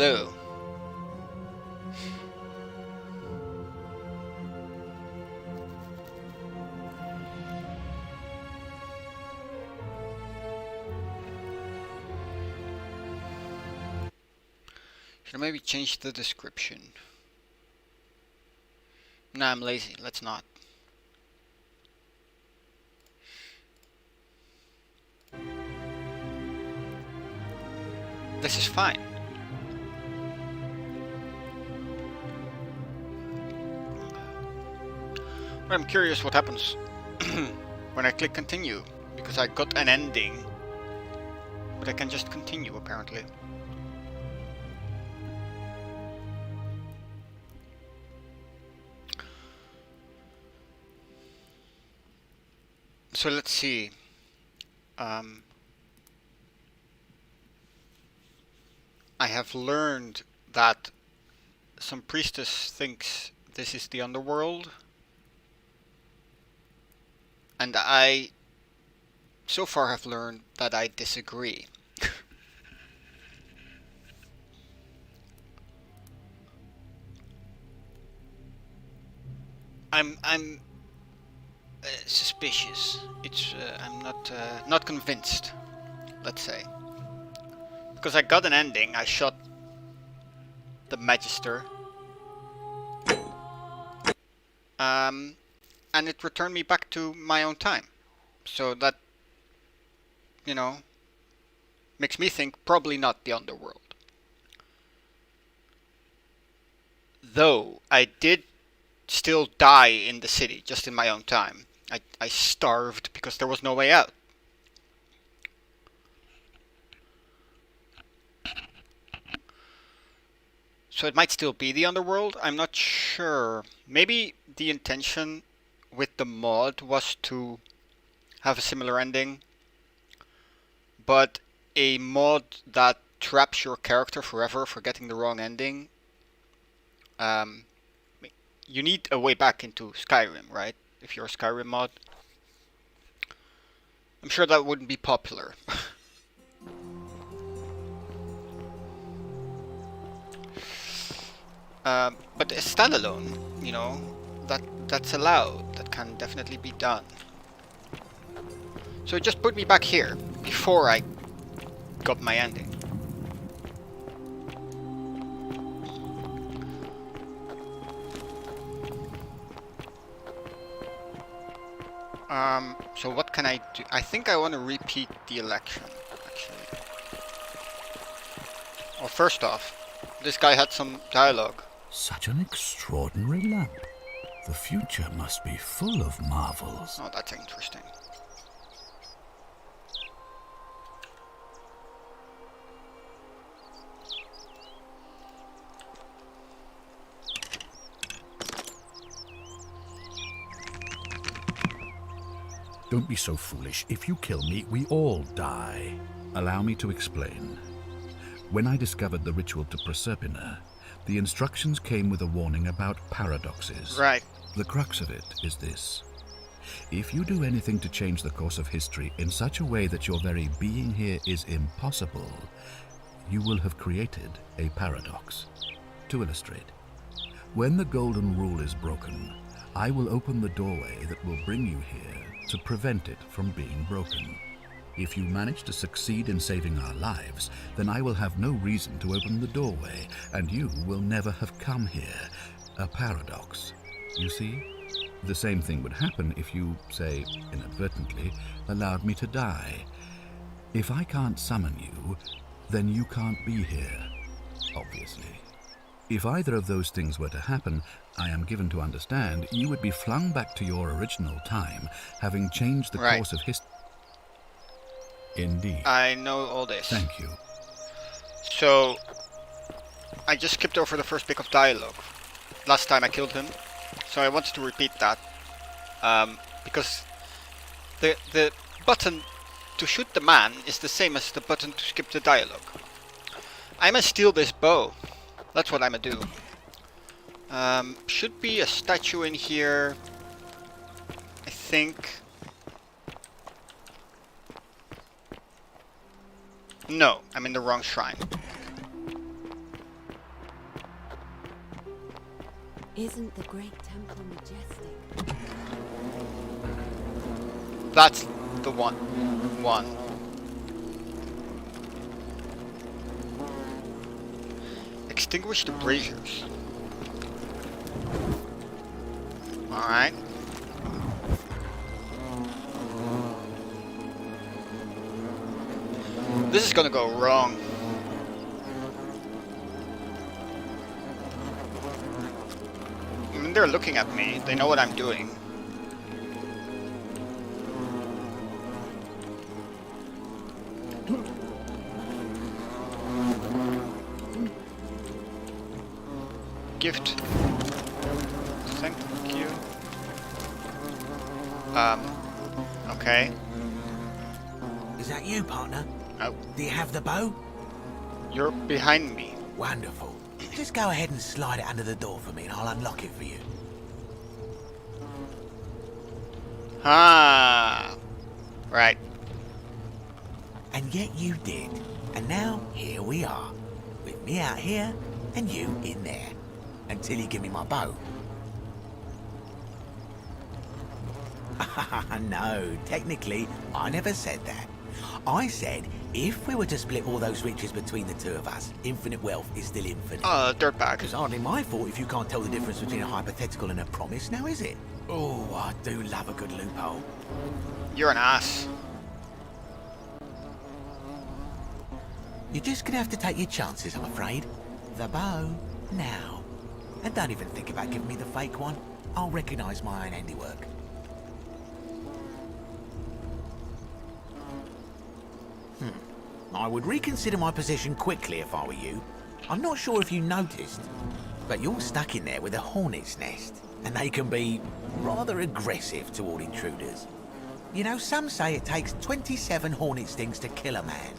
Hello. Should I maybe change the description? Nah, I'm lazy. Let's not. This is fine. But I'm curious what happens when I click continue, because I got an ending, but I can just continue apparently. So let's see. I have learned that some priestess thinks this is the underworld, and I so far have learned that I disagree. I'm suspicious. I'm not convinced. Let's say, because I got an ending. I shot the Magister, and it returned me back to my own time. So that, you know, makes me think probably not the underworld. Though I did still die in the city, just in my own time. I starved because there was no way out. So it might still be the underworld, I'm not sure. Maybe the intention with the mod was to have a similar ending, but a mod that traps your character forever for getting the wrong ending, you need a way back into Skyrim, right? If you're a Skyrim mod. I'm sure that wouldn't be popular. But a standalone, you know, that's allowed. That can definitely be done. So it just put me back here before I got my ending. So what can I do? I think I want to repeat the election, actually. Well, first off, this guy had some dialogue. Such an extraordinary lamp. The future must be full of marvels. Oh, that's interesting. Don't be so foolish. If you kill me, we all die. Allow me to explain. When I discovered the ritual to Proserpina, the instructions came with a warning about paradoxes. Right. The crux of it is this. If you do anything to change the course of history in such a way that your very being here is impossible, you will have created a paradox. To illustrate, when the golden rule is broken, I will open the doorway that will bring you here to prevent it from being broken. If you manage to succeed in saving our lives, then I will have no reason to open the doorway, and you will never have come here. A paradox. You see? The same thing would happen if you, say, inadvertently, allowed me to die. If I can't summon you, then you can't be here, obviously. If either of those things were to happen, I am given to understand you would be flung back to your original time, having changed the course of history. Indeed. I know all this. Thank you. So, I just skipped over the first bit of dialogue. Last time I killed him. So I wanted to repeat that. Because the button to shoot the man is the same as the button to skip the dialogue. I'ma steal this bow. That's what I'ma do. Should be a statue in here, I think. No, I'm in the wrong shrine. Isn't the great temple majestic? That's the one. Extinguish the braziers. Alright. This is gonna go wrong. I mean, they're looking at me. They know what I'm doing. Gift. Thank you. Okay. Is that you, partner? Oh, Do you have the bow? you're behind me. Wonderful. Just go ahead and slide it under the door for me and I'll unlock it for you. Ah. Right. And yet you did. And now, here we are. With me out here, and you in there. Until you give me my bow. No, technically, I never said that. I said, if we were to split all those riches between the two of us, infinite wealth is still infinite. Dirtbag. It's hardly my fault if you can't tell the difference between a hypothetical and a promise, now is it? Oh, I do love a good loophole. You're an ass. You're just gonna have to take your chances, I'm afraid. The bow, now. And don't even think about giving me the fake one. I'll recognise my own handiwork. I would reconsider my position quickly if I were you. I'm not sure if you noticed, but you're stuck in there with a hornet's nest, and they can be rather aggressive toward intruders. You know, some say it takes 27 hornet stings to kill a man,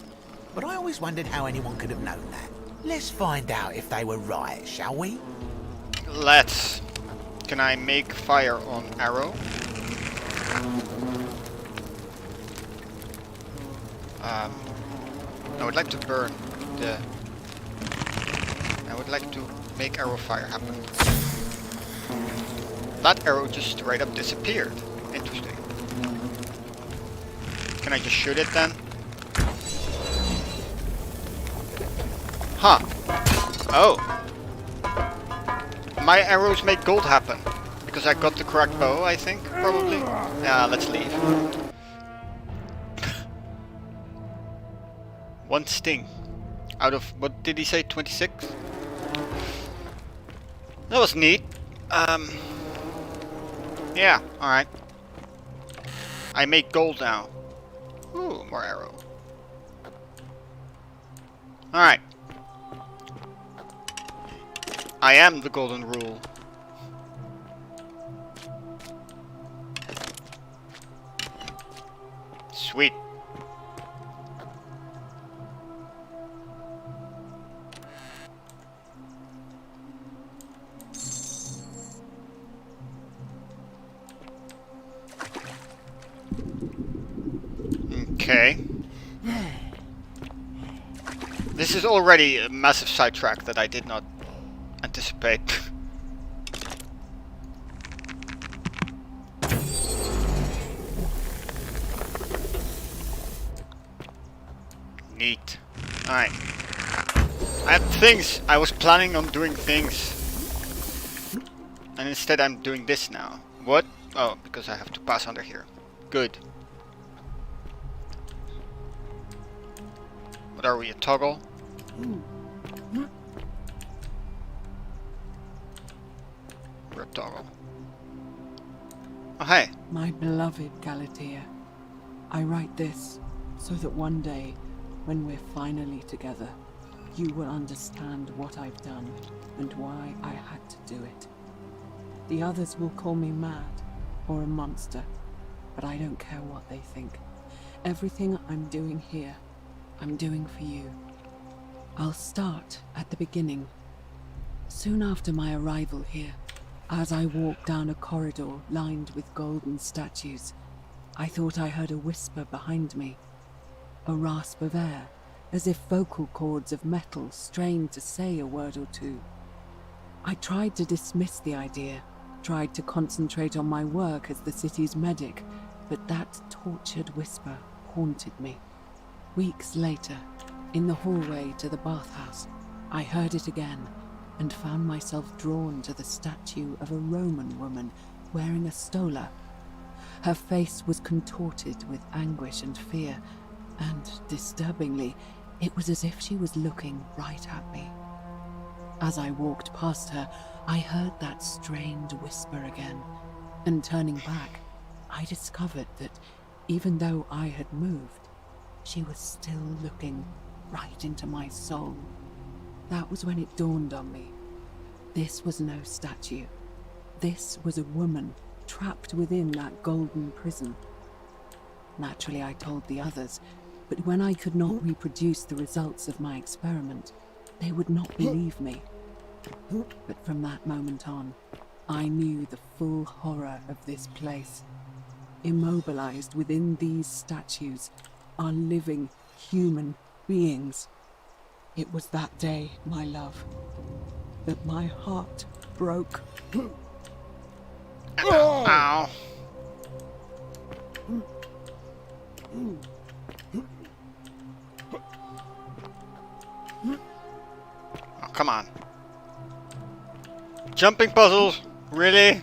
but I always wondered how anyone could have known that. Let's find out if they were right, shall we? Let's. Can I make fire on arrow? I would like to burn the... I would like to make arrow fire happen. That arrow just straight up disappeared. Interesting. Can I just shoot it then? Huh. Oh. My arrows make gold happen. Because I got the correct bow, I think, probably. Yeah, let's leave. One sting. Out of, what did he say, 26? That was neat. Yeah, alright. I make gold now. Ooh, more arrow. Alright. I am the golden rule. Sweet. Okay. This is already a massive sidetrack that I did not anticipate. Neat. Alright. I had things. I was planning on doing things. And instead I'm doing this now. What? Oh, because I have to pass under here. Good. What are we, a toggle? We're a toggle. Oh, hey. My beloved Galatea, I write this so that one day, when we're finally together, you will understand what I've done and why I had to do it. The others will call me mad or a monster, but I don't care what they think. Everything I'm doing here, I'm doing for you. I'll start at the beginning. Soon after my arrival here, as I walked down a corridor lined with golden statues, I thought I heard a whisper behind me. A rasp of air, as if vocal cords of metal strained to say a word or two. I tried to dismiss the idea, tried to concentrate on my work as the city's medic, but that tortured whisper haunted me. Weeks later, in the hallway to the bathhouse, I heard it again and found myself drawn to the statue of a Roman woman wearing a stola. Her face was contorted with anguish and fear, and, disturbingly, it was as if she was looking right at me. As I walked past her, I heard that strange whisper again, and turning back, I discovered that even though I had moved, she was still looking right into my soul. That was when it dawned on me. This was no statue. This was a woman trapped within that golden prison. Naturally, I told the others, but when I could not reproduce the results of my experiment, they would not believe me. But from that moment on, I knew the full horror of this place. Immobilized within these statues are living human beings. It was that day, my love, that my heart broke. Ow. Oh, come on. Jumping puzzles? Really?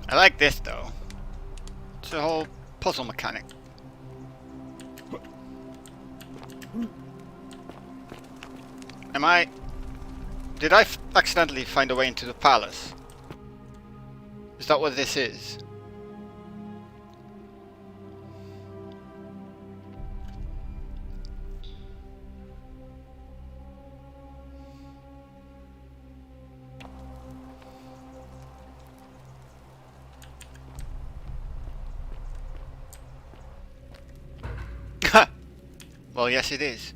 I like this though. It's a whole puzzle mechanic. Did I accidentally find a way into the palace? Is that what this is? Well, yes it is.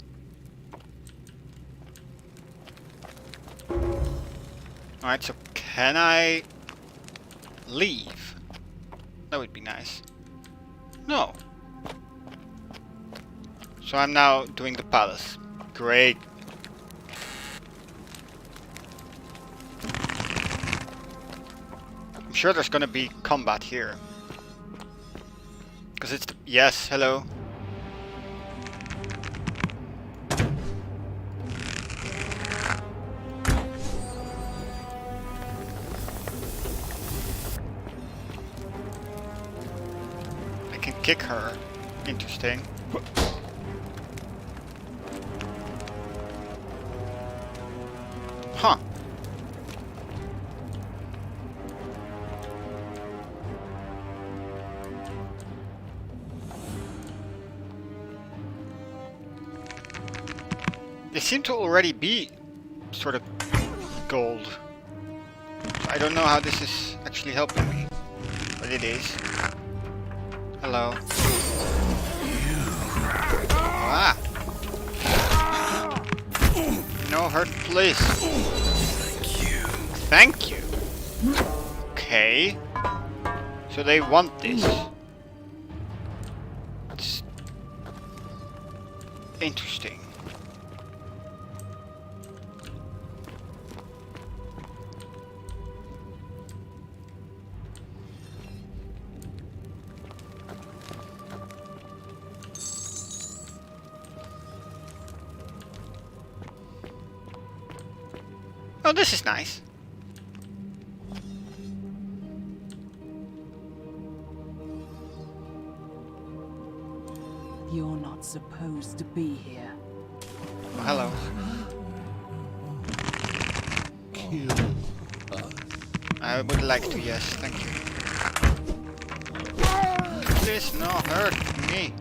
Alright, so can I leave? That would be nice. No. So I'm now doing the palace. Great. I'm sure there's gonna be combat here. Because it's the... Yes, hello. Kick her. Interesting. Huh. They seem to already be sort of gold. So I don't know how this is actually helping me, but it is. Hello. Ah! No hurt, please. Thank you. Okay. So they want this. It's interesting. Oh, this is nice. You're not supposed to be here. Oh, hello. I would like to, yes, thank you. Please, no, hurt me.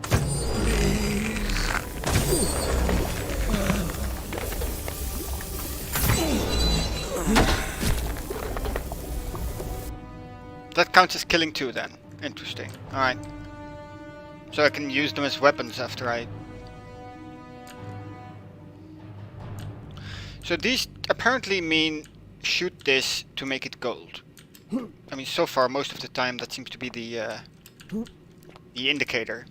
That counts as killing too, then. Interesting. Alright. So I can use them as weapons after I... So these apparently mean shoot this to make it gold. I mean, so far, most of the time, that seems to be the indicator.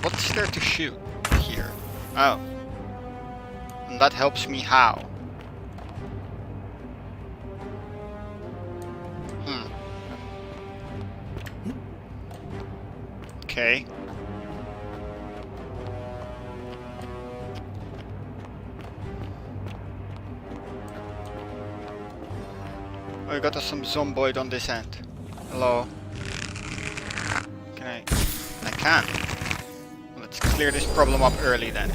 What's there to shoot here? Oh. And that helps me how? Okay. Oh, we got us some zomboid on this end. Hello. Can I can. Well, let's clear this problem up early then.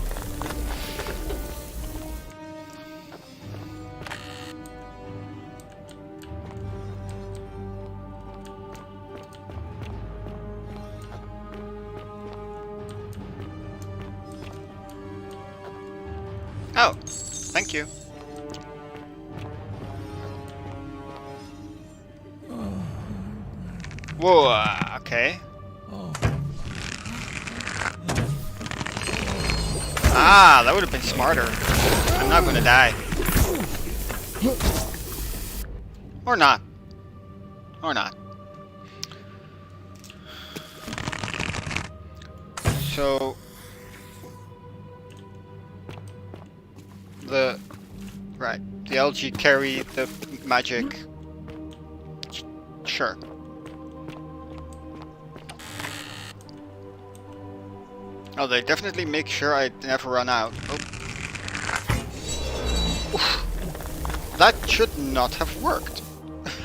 Oh, thank you. Whoa, okay. Ah, that would have been smarter. I'm not gonna die. Or not. Or not. So... the algae carry the magic. Sure. Oh, they definitely make sure I never run out. Oh. Oof. That should not have worked.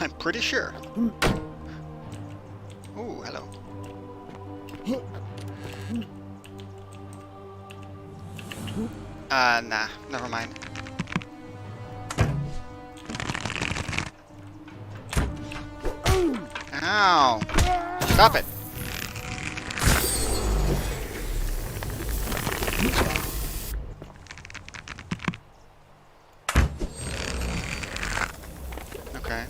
I'm pretty sure. Oh, hello. Nah, never mind. Ow! Stop it! Okay.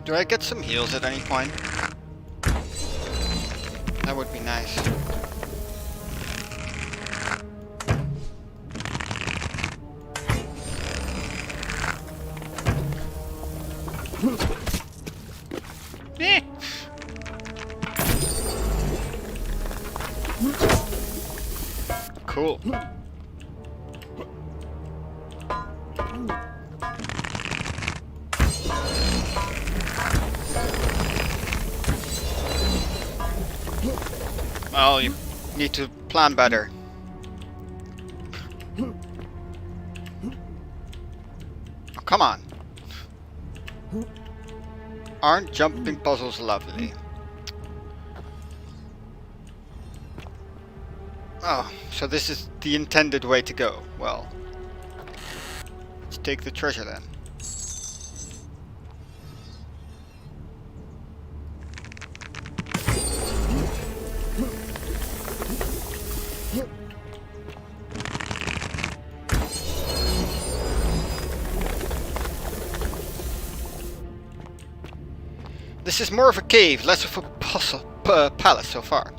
Do I get some heals at any point? That would be nice. Eh. Cool. Well, you need to plan better. Oh, come on. Aren't jumping puzzles lovely? Oh, so this is the intended way to go. Well, let's take the treasure then. This is more of a cave, less of a palace so far.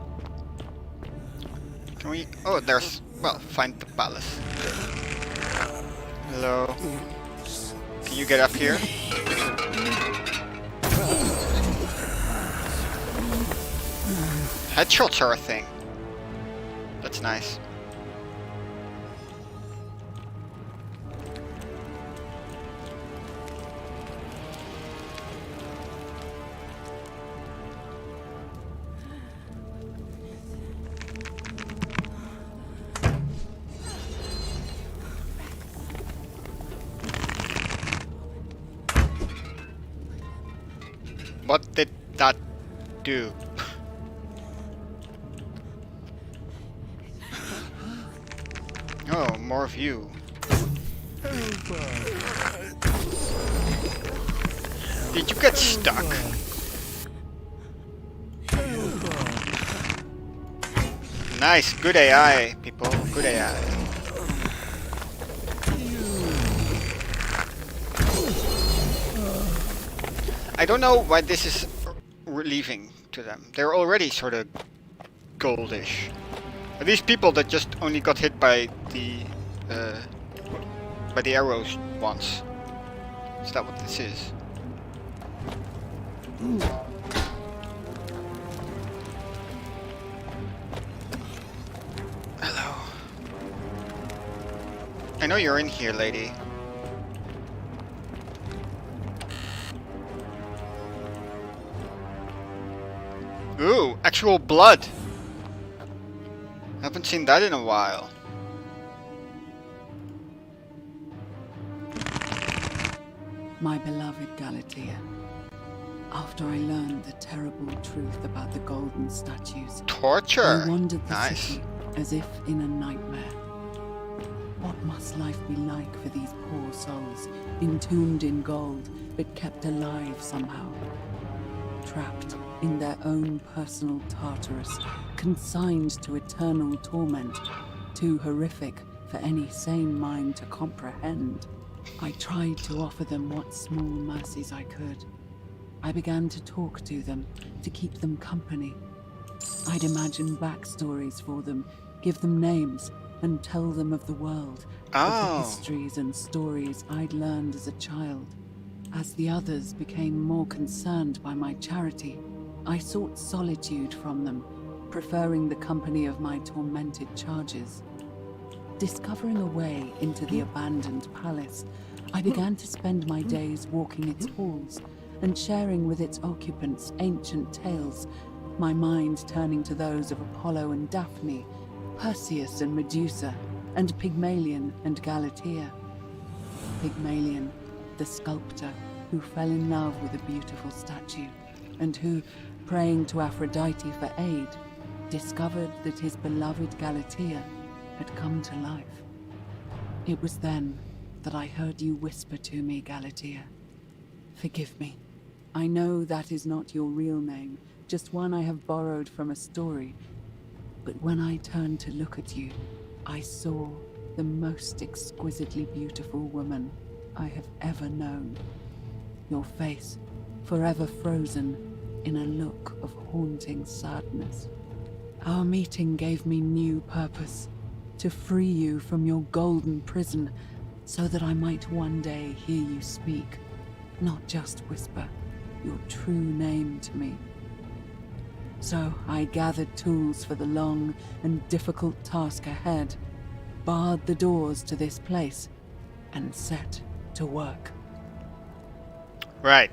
Can we... Oh, there's... Well, find the palace. Hello. Can you get up here? Headshots are a thing. That's nice. What did that do? Oh, more of you. Did you get stuck? Nice, good AI, people. Good AI. I don't know why this is relieving to them. They're already sort of goldish. Are these people that just only got hit by the arrows once? Is that what this is? Hello. I know you're in here, lady. Ooh, actual blood. Haven't seen that in a while. My beloved Galatea, after I learned the terrible truth about the golden statues, Torture. I wandered the Nice. city as if in a nightmare. What must life be like for these poor souls, entombed in gold, but kept alive somehow? Trapped in their own personal Tartarus, consigned to eternal torment, too horrific for any sane mind to comprehend. I tried to offer them what small mercies I could. I began to talk to them, to keep them company. I'd imagine backstories for them, give them names, and tell them of the world, of the Oh. histories and stories I'd learned as a child. As the others became more concerned by my charity, I sought solitude from them, preferring the company of my tormented charges. Discovering a way into the abandoned palace, I began to spend my days walking its halls and sharing with its occupants ancient tales, my mind turning to those of Apollo and Daphne, Perseus and Medusa, and Pygmalion and Galatea. Pygmalion, the sculptor who fell in love with a beautiful statue, and who, praying to Aphrodite for aid, discovered that his beloved Galatea had come to life. It was then that I heard you whisper to me, Galatea. Forgive me. I know that is not your real name, just one I have borrowed from a story. But when I turned to look at you, I saw the most exquisitely beautiful woman I have ever known. Your face, forever frozen in a look of haunting sadness. Our meeting gave me new purpose, to free you from your golden prison, so that I might one day hear you speak, not just whisper your true name to me. So I gathered tools for the long and difficult task ahead, barred the doors to this place, and set to work. Right.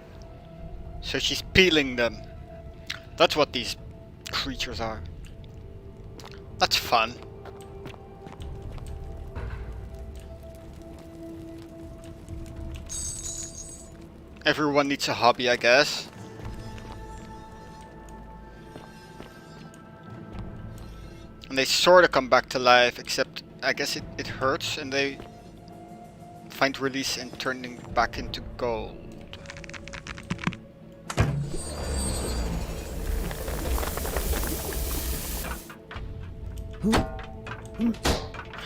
So she's peeling them. That's what these creatures are. That's fun. Everyone needs a hobby, I guess. And they sort of come back to life, except I guess it hurts and they find release in turning back into gold.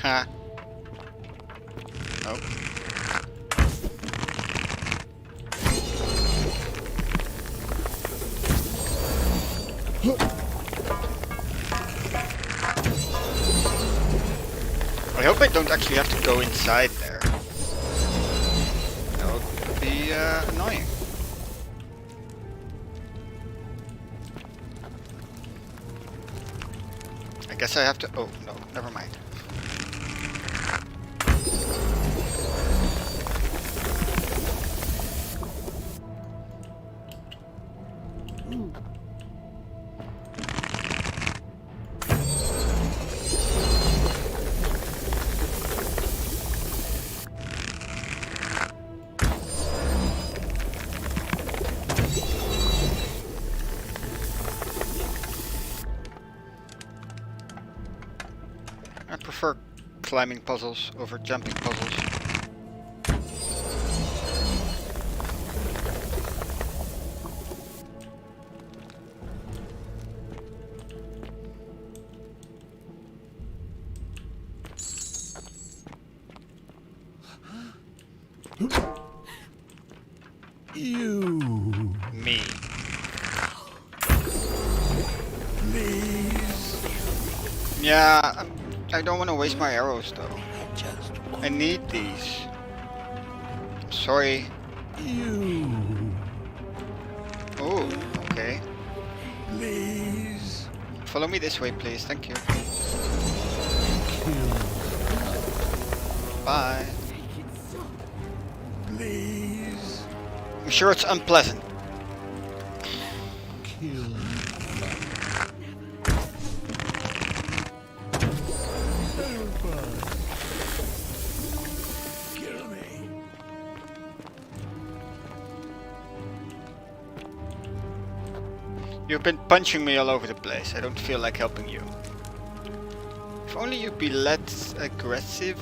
Ha. Nope. I hope I don't actually have to go inside there. That would be annoying. I guess I have to... Oh, no, never mind. prefer climbing puzzles over jumping puzzles. You. Me. Yeah, I don't want to waste my arrows though. I need these. Sorry. You. Oh, okay. Please. Follow me this way, please. Thank you. Kill. Bye. Please. I'm sure it's unpleasant. Kill. Kill me. You've been punching me all over the place. I don't feel like helping you. If only you'd be less aggressive.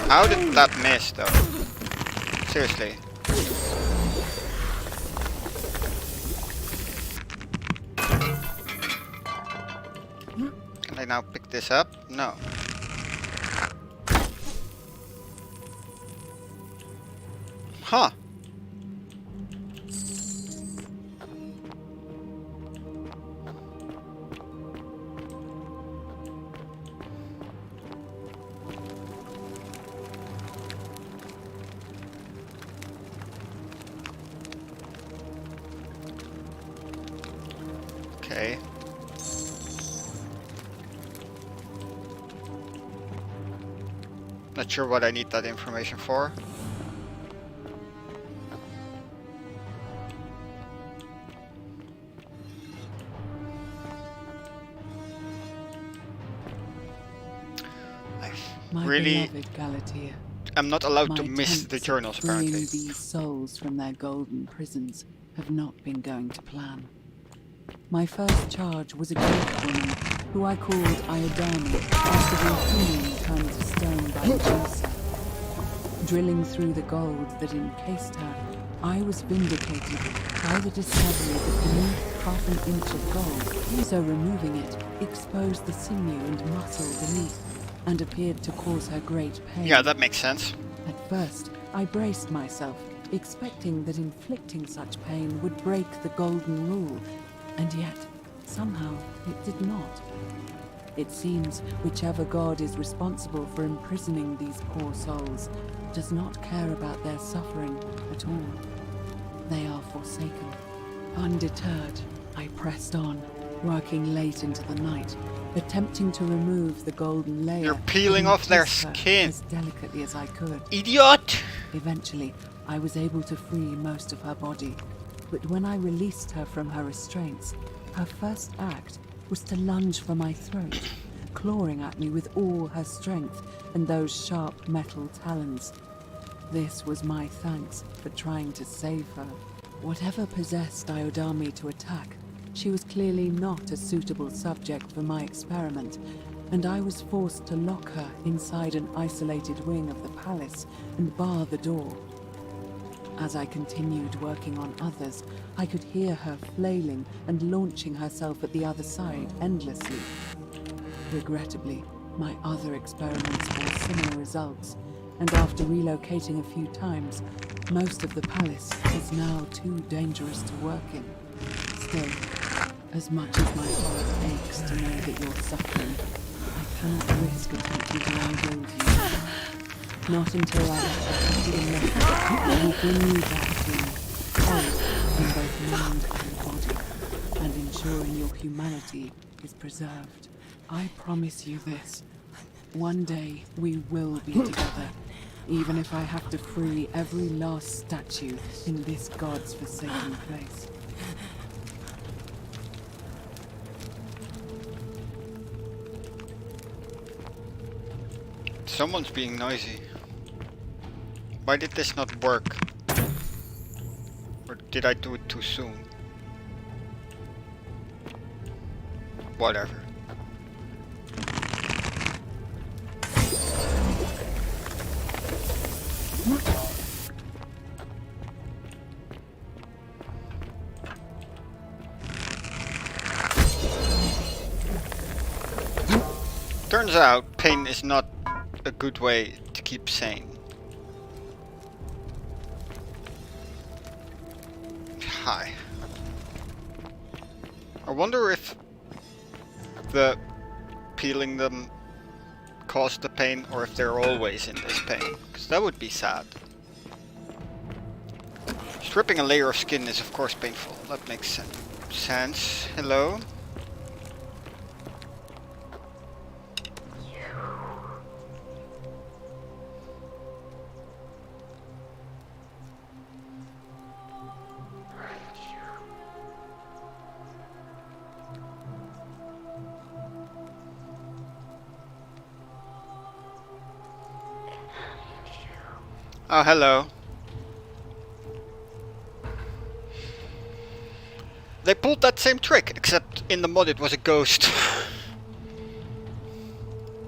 How did that miss though? Seriously. Can I now pick this up? No. Huh. Okay. Not sure what I need that information for. My Really, beloved Galatea, I'm not allowed my to miss the attempts journals at freeing apparently. these souls from their golden prisons have not been going to plan. My first charge was a Greek woman who I called Iodame after the Athenian turned to stone by Medusa. Drilling through the gold that encased her, I was vindicated by the discovery that beneath half an inch of gold, so removing it exposed the sinew and muscle beneath, and appeared to cause her great pain. Yeah, that makes sense. At first, I braced myself, expecting that inflicting such pain would break the golden rule, and yet, somehow, it did not. It seems whichever god is responsible for imprisoning these poor souls does not care about their suffering at all. They are forsaken. Undeterred, I pressed on, working late into the night, attempting to remove the golden layer. You're peeling and off their kiss her skin. as delicately as I could. Idiot! Eventually, I was able to free most of her body, but when I released her from her restraints, her first act was to lunge for my throat, clawing at me with all her strength and those sharp metal talons. This was my thanks for trying to save her. Whatever possessed Iodame to attack, she was clearly not a suitable subject for my experiment, and I was forced to lock her inside an isolated wing of the palace and bar the door. As I continued working on others, I could hear her flailing and launching herself at the other side endlessly. Regrettably, my other experiments bore similar results, and after relocating a few times, most of the palace is now too dangerous to work in. Still, as much as my heart aches to know that you're suffering, I cannot risk attempting to unbuild you. Not until I have protected enough will bring you back to me, whole in both mind and body, and ensuring your humanity is preserved. I promise you this. One day we will be together, even if I have to free every last statue in this god's forsaken place. Someone's being noisy. Why did this not work? Or did I do it too soon? Whatever. Turns out pain is not a good way to keep sane. Hi. I wonder if the peeling them caused the pain or if they're always in this pain, because that would be sad. Stripping a layer of skin is of course painful. That makes sense. Hello? Oh, hello. They pulled that same trick, except in the mod it was a ghost.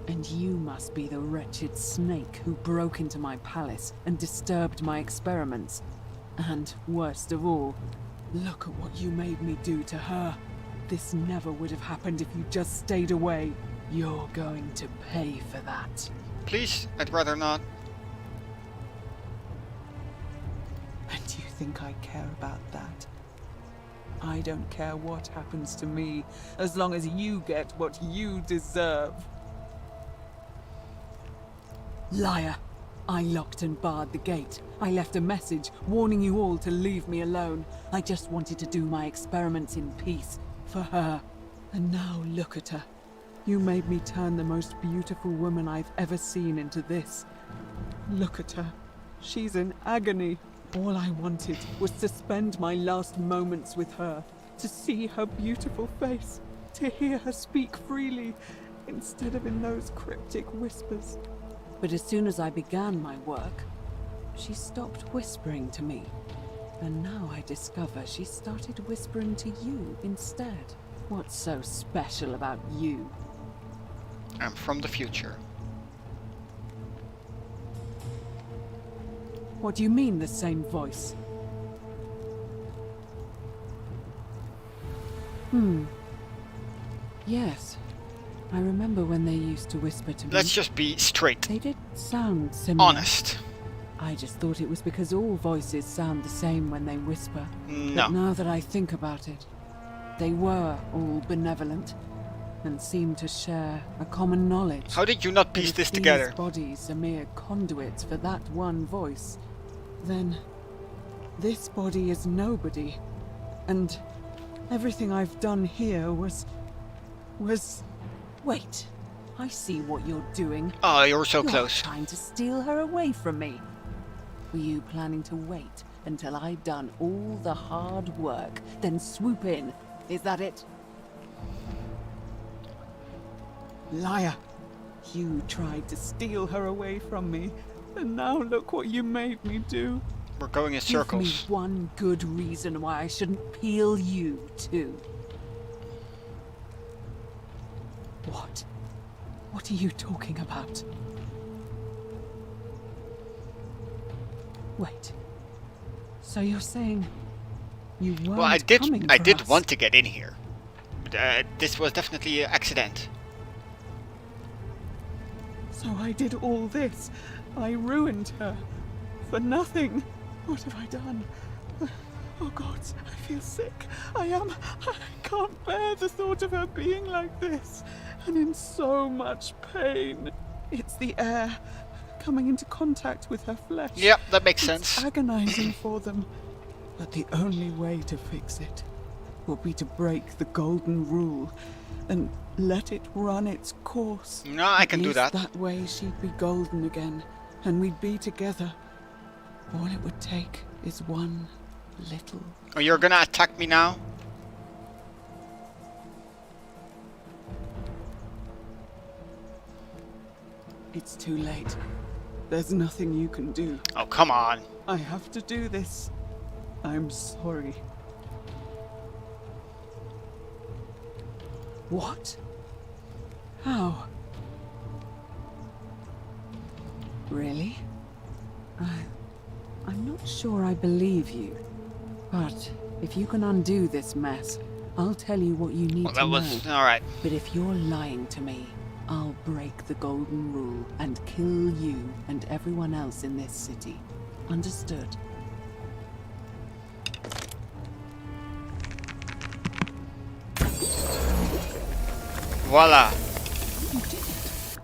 And you must be the wretched snake who broke into my palace and disturbed my experiments. And worst of all, look at what you made me do to her. This never would have happened if you just stayed away. You're going to pay for that. Please, I'd rather not. And do you think I care about that? I don't care what happens to me, as long as you get what you deserve. Liar! I locked and barred the gate. I left a message warning you all to leave me alone. I just wanted to do my experiments in peace, for her. And now look at her. You made me turn the most beautiful woman I've ever seen into this. Look at her. She's in agony. All I wanted was to spend my last moments with her, to see her beautiful face, to hear her speak freely, instead of in those cryptic whispers. But as soon as I began my work, she stopped whispering to me. And now I discover she started whispering to you instead. What's so special about you? I'm from the future. What do you mean, the same voice? Yes. I remember when they used to whisper to me. Let's just be straight. They did sound similar. Honest. I just thought it was because all voices sound the same when they whisper. No. But now that I think about it, they were all benevolent and seemed to share a common knowledge. How did you not But piece if this these together? bodies are mere conduits for that one voice, then this body is nobody, and everything I've done here was... Wait, I see what you're doing. Oh, you're so You're close. trying to steal her away from me. Were you planning to wait until I'd done all the hard work, then swoop in? Is that it? Liar! You tried to steal her away from me, and now look what you made me do. We're going in Give me circles. one good reason why I shouldn't peel you too. What? What are you talking about? Wait. So you're saying you weren't Well, I coming for did us? want to get in here. This was definitely an accident. So I did all this. I ruined her. For nothing. What have I done? Oh God, I feel sick. I can't bear the thought of her being like this. And in so much pain. It's the air coming into contact with her flesh. Yep, that makes It's sense. agonizing for them. But the only way to fix it will be to break the golden rule and let it run its course. No, I can At do least that. That way she'd be golden again, and we'd be together. All it would take is one little... Oh, you're gonna attack me now? It's too late. There's nothing you can do. Oh, come on. I have to do this. I'm sorry. What? How? Really? I'm not sure I believe you. But if you can undo this mess, I'll tell you what you need Well, to that know. was alright. But if you're lying to me, I'll break the golden rule and kill you and everyone else in this city. Understood? Voila. You did it.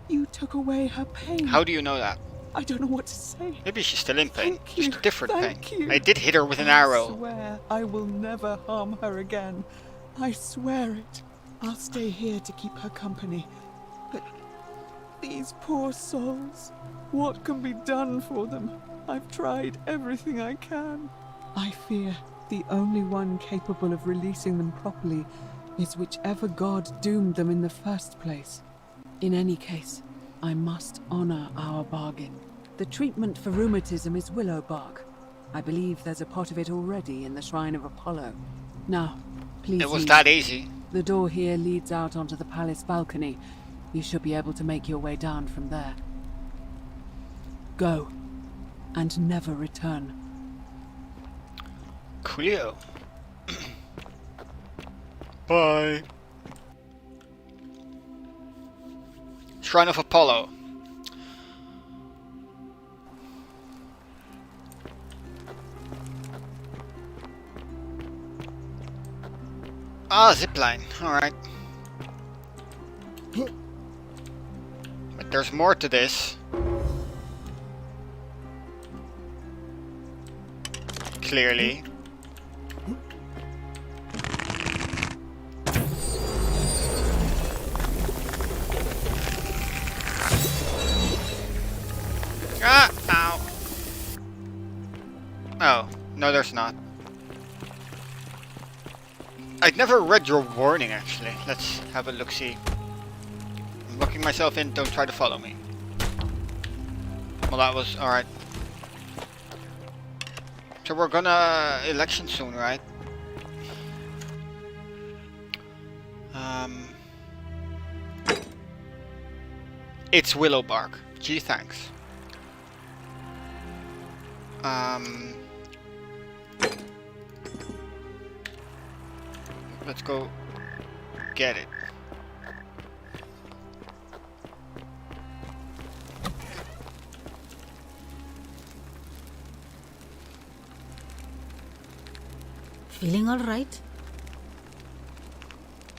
You took away her pain. How do you know that? I don't know what to say. Maybe she's still in pain. Thank you. Just a different Thank pain. you. I did hit her with an I arrow. swear I will never harm her again. I swear it. I'll stay here to keep her company. But these poor souls, what can be done for them? I've tried everything I can. I fear the only one capable of releasing them properly is whichever god doomed them in the first place. In any case, I must honor our bargain. The treatment for rheumatism is willow bark. I believe there's a pot of it already in the Shrine of Apollo. Now, please It was leave. that easy. The door here leads out onto the palace balcony. You should be able to make your way down from there. Go, and never return. Coolio. Bye. Shrine of Apollo. Ah, zipline. Alright. But there's more to this. Clearly. Ah! Ow. Oh, no there's not. I'd never read your warning actually. Let's have a look-see. I'm locking myself in, don't try to follow me. Well that was alright. So we're gonna election soon, right? It's willow bark. Gee, thanks. Let's go get it. Feeling all right?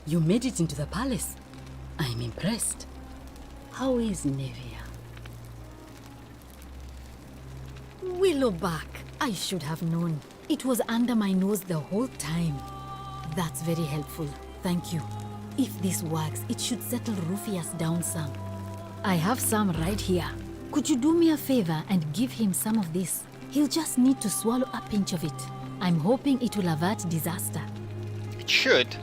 You made it into the palace. I'm impressed. How is Nevia? Willowback. I should have known. It was under my nose the whole time. That's very helpful. Thank you. If this works, it should settle Rufius down some. I have some right here. Could you do me a favor and give him some of this? He'll just need to swallow a pinch of it. I'm hoping it will avert disaster. It should.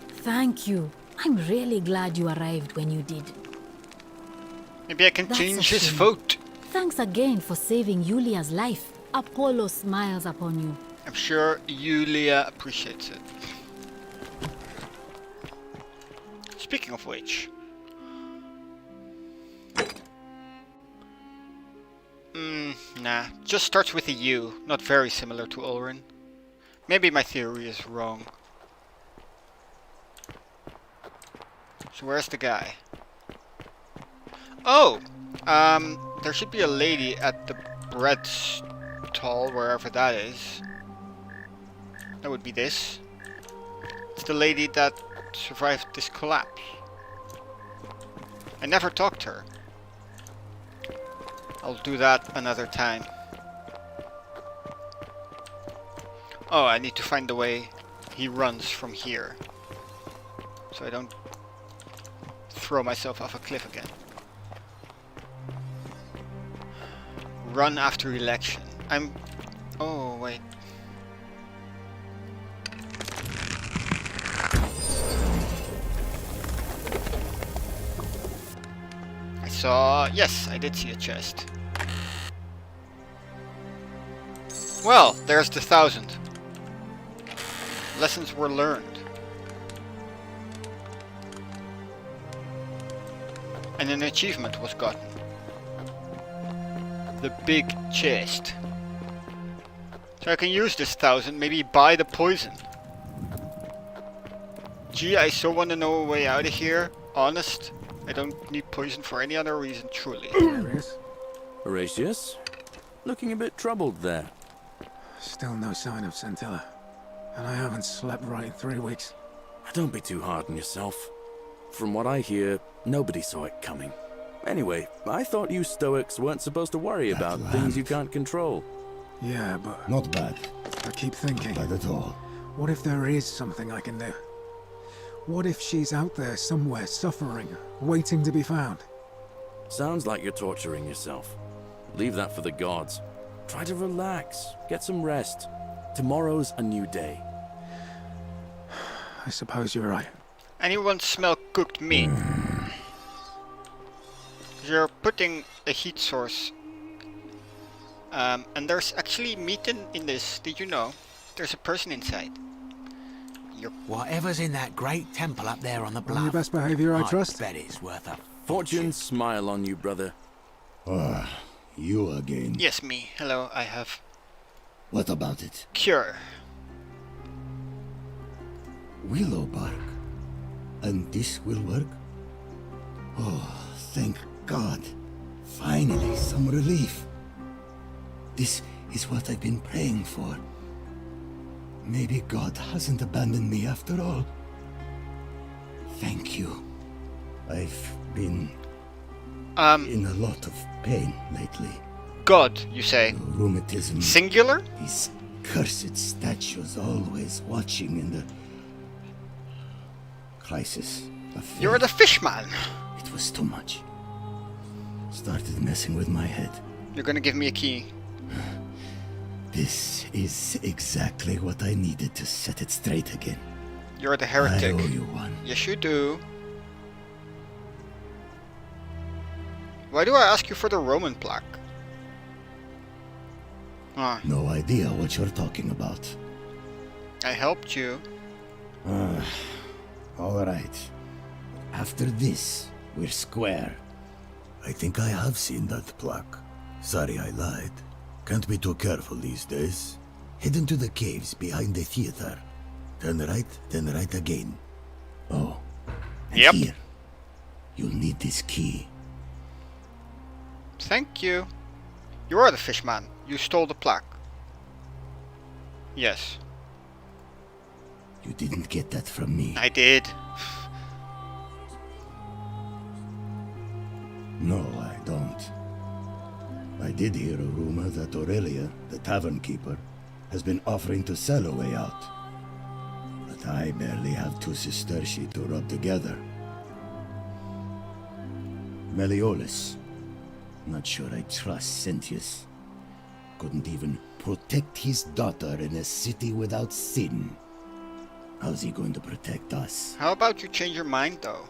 Thank you. I'm really glad you arrived when you did. Maybe I can That's a change his shame. vote. Thanks again for saving Yulia's life. Apollo smiles upon you. I'm sure Yulia appreciates it. Speaking of which... nah. Just starts with a U. Not very similar to Ulrin. Maybe my theory is wrong. So where's the guy? Oh! There should be a lady at the bread stall, wherever that is. That would be this. It's the lady that survived this collapse. I never talked to her. I'll do that another time. Oh, I need to find the way he runs from here. So I don't throw myself off a cliff again. Run after election. Oh, wait. saw... Yes, I did see a chest. Well, there's the 1,000. Lessons were learned. And an achievement was gotten. The big chest. So I can use this 1,000, maybe buy the poison. Gee, I so want to know a way out of here. Honest, I don't need poison for any other reason, truly. Horatius? Looking a bit troubled there. Still no sign of Scintilla. And I haven't slept right in 3 weeks. Don't be too hard on yourself. From what I hear, nobody saw it coming. Anyway, I thought you Stoics weren't supposed to worry about things you can't control. Yeah, but Not bad, I keep thinking, bad at all. what if there is something I can do? What if she's out there somewhere suffering, waiting to be found? Sounds like you're torturing yourself. Leave that for the gods. Try to relax, get some rest. Tomorrow's a new day. I suppose you're right. Anyone smell cooked meat? You're putting a heat source. And there's actually meat in this. Did you know? There's a person inside. Whatever's in that great temple up there on the On bluff. your best behavior, I trust? bet it's worth a Fortune smile on you, brother. Ah, you again. Yes, me. Hello, I have What about it? cure. Willow bark. And this will work? Oh, thank God. Finally, some relief. This is what I've been praying for. Maybe God hasn't abandoned me after all. Thank you. I've been in a lot of pain lately. God, you say? Rheumatism. Singular? These cursed statues always watching in the crisis of faith. You're the fishman. It was too much. Started messing with my head. You're gonna give me a key. This is exactly what I needed to set it straight again. You're the I heretic. owe you one. Yes, you do. Why do I ask you for the Roman plaque? Ah, No idea what you're talking about. I helped you. All right. After this, we're square. I think I have seen that plaque. Sorry I lied. Can't be too careful these days. Head into the caves behind the theater. Turn right again. Oh, and Yep. here. You'll need this key. Thank you. You are the fishman. You stole the plaque. Yes, You didn't get that from me. I did. No, I don't. I did hear a rumor that Aurelia, the tavern keeper, has been offering to sell a way out. But I barely have two sesterci to rub together. Meliodas. Not sure I trust Sentius. Couldn't even protect his daughter in a city without sin. How's he going to protect us? How about you change your mind, though?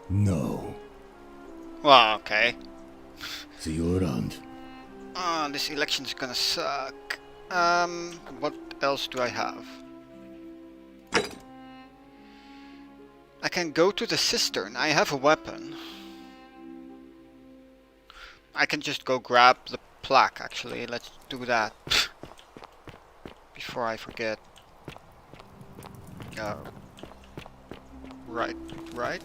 No. Well, okay. See you around. Oh, this election is gonna suck. What else do I have? I can go to the cistern. I have a weapon. I can just go grab the plaque, actually. Let's do that. Before I forget. Right.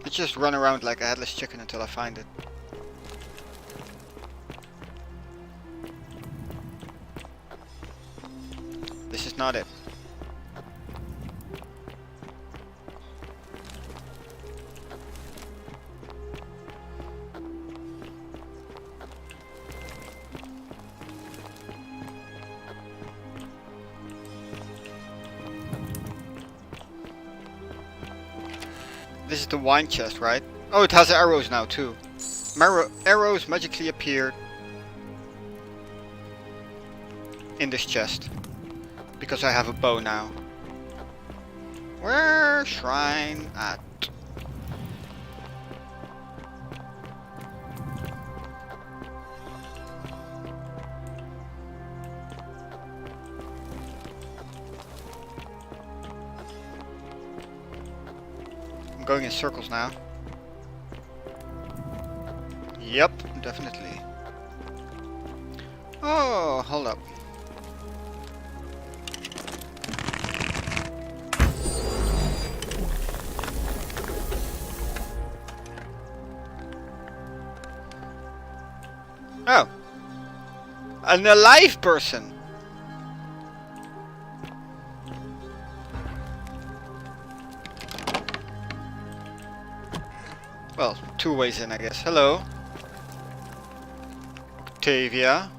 Let's just run around like a headless chicken until I find it. This is not it. This is the wine chest, right? Oh, it has arrows now too. Arrows magically appeared in this chest because I have a bow now. Where shrine at? going in circles now. Yep, definitely. Oh, hold up. Oh. An alive person. Well, two ways in, I guess. Hello. Octavia.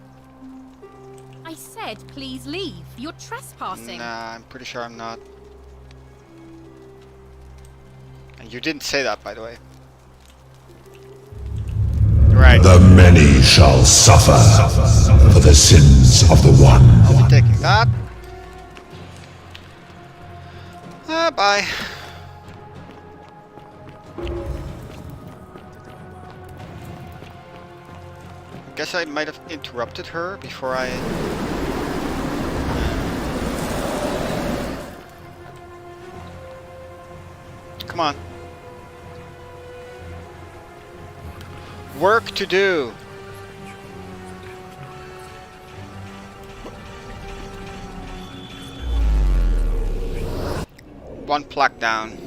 I said please leave. You're trespassing. Nah, I'm pretty sure I'm not. And you didn't say that, by the way. Right. The many shall suffer for the sins of the one. I'll be taking that. Bye. Guess I might have interrupted her before I... Come on. Work to do. One plaque down.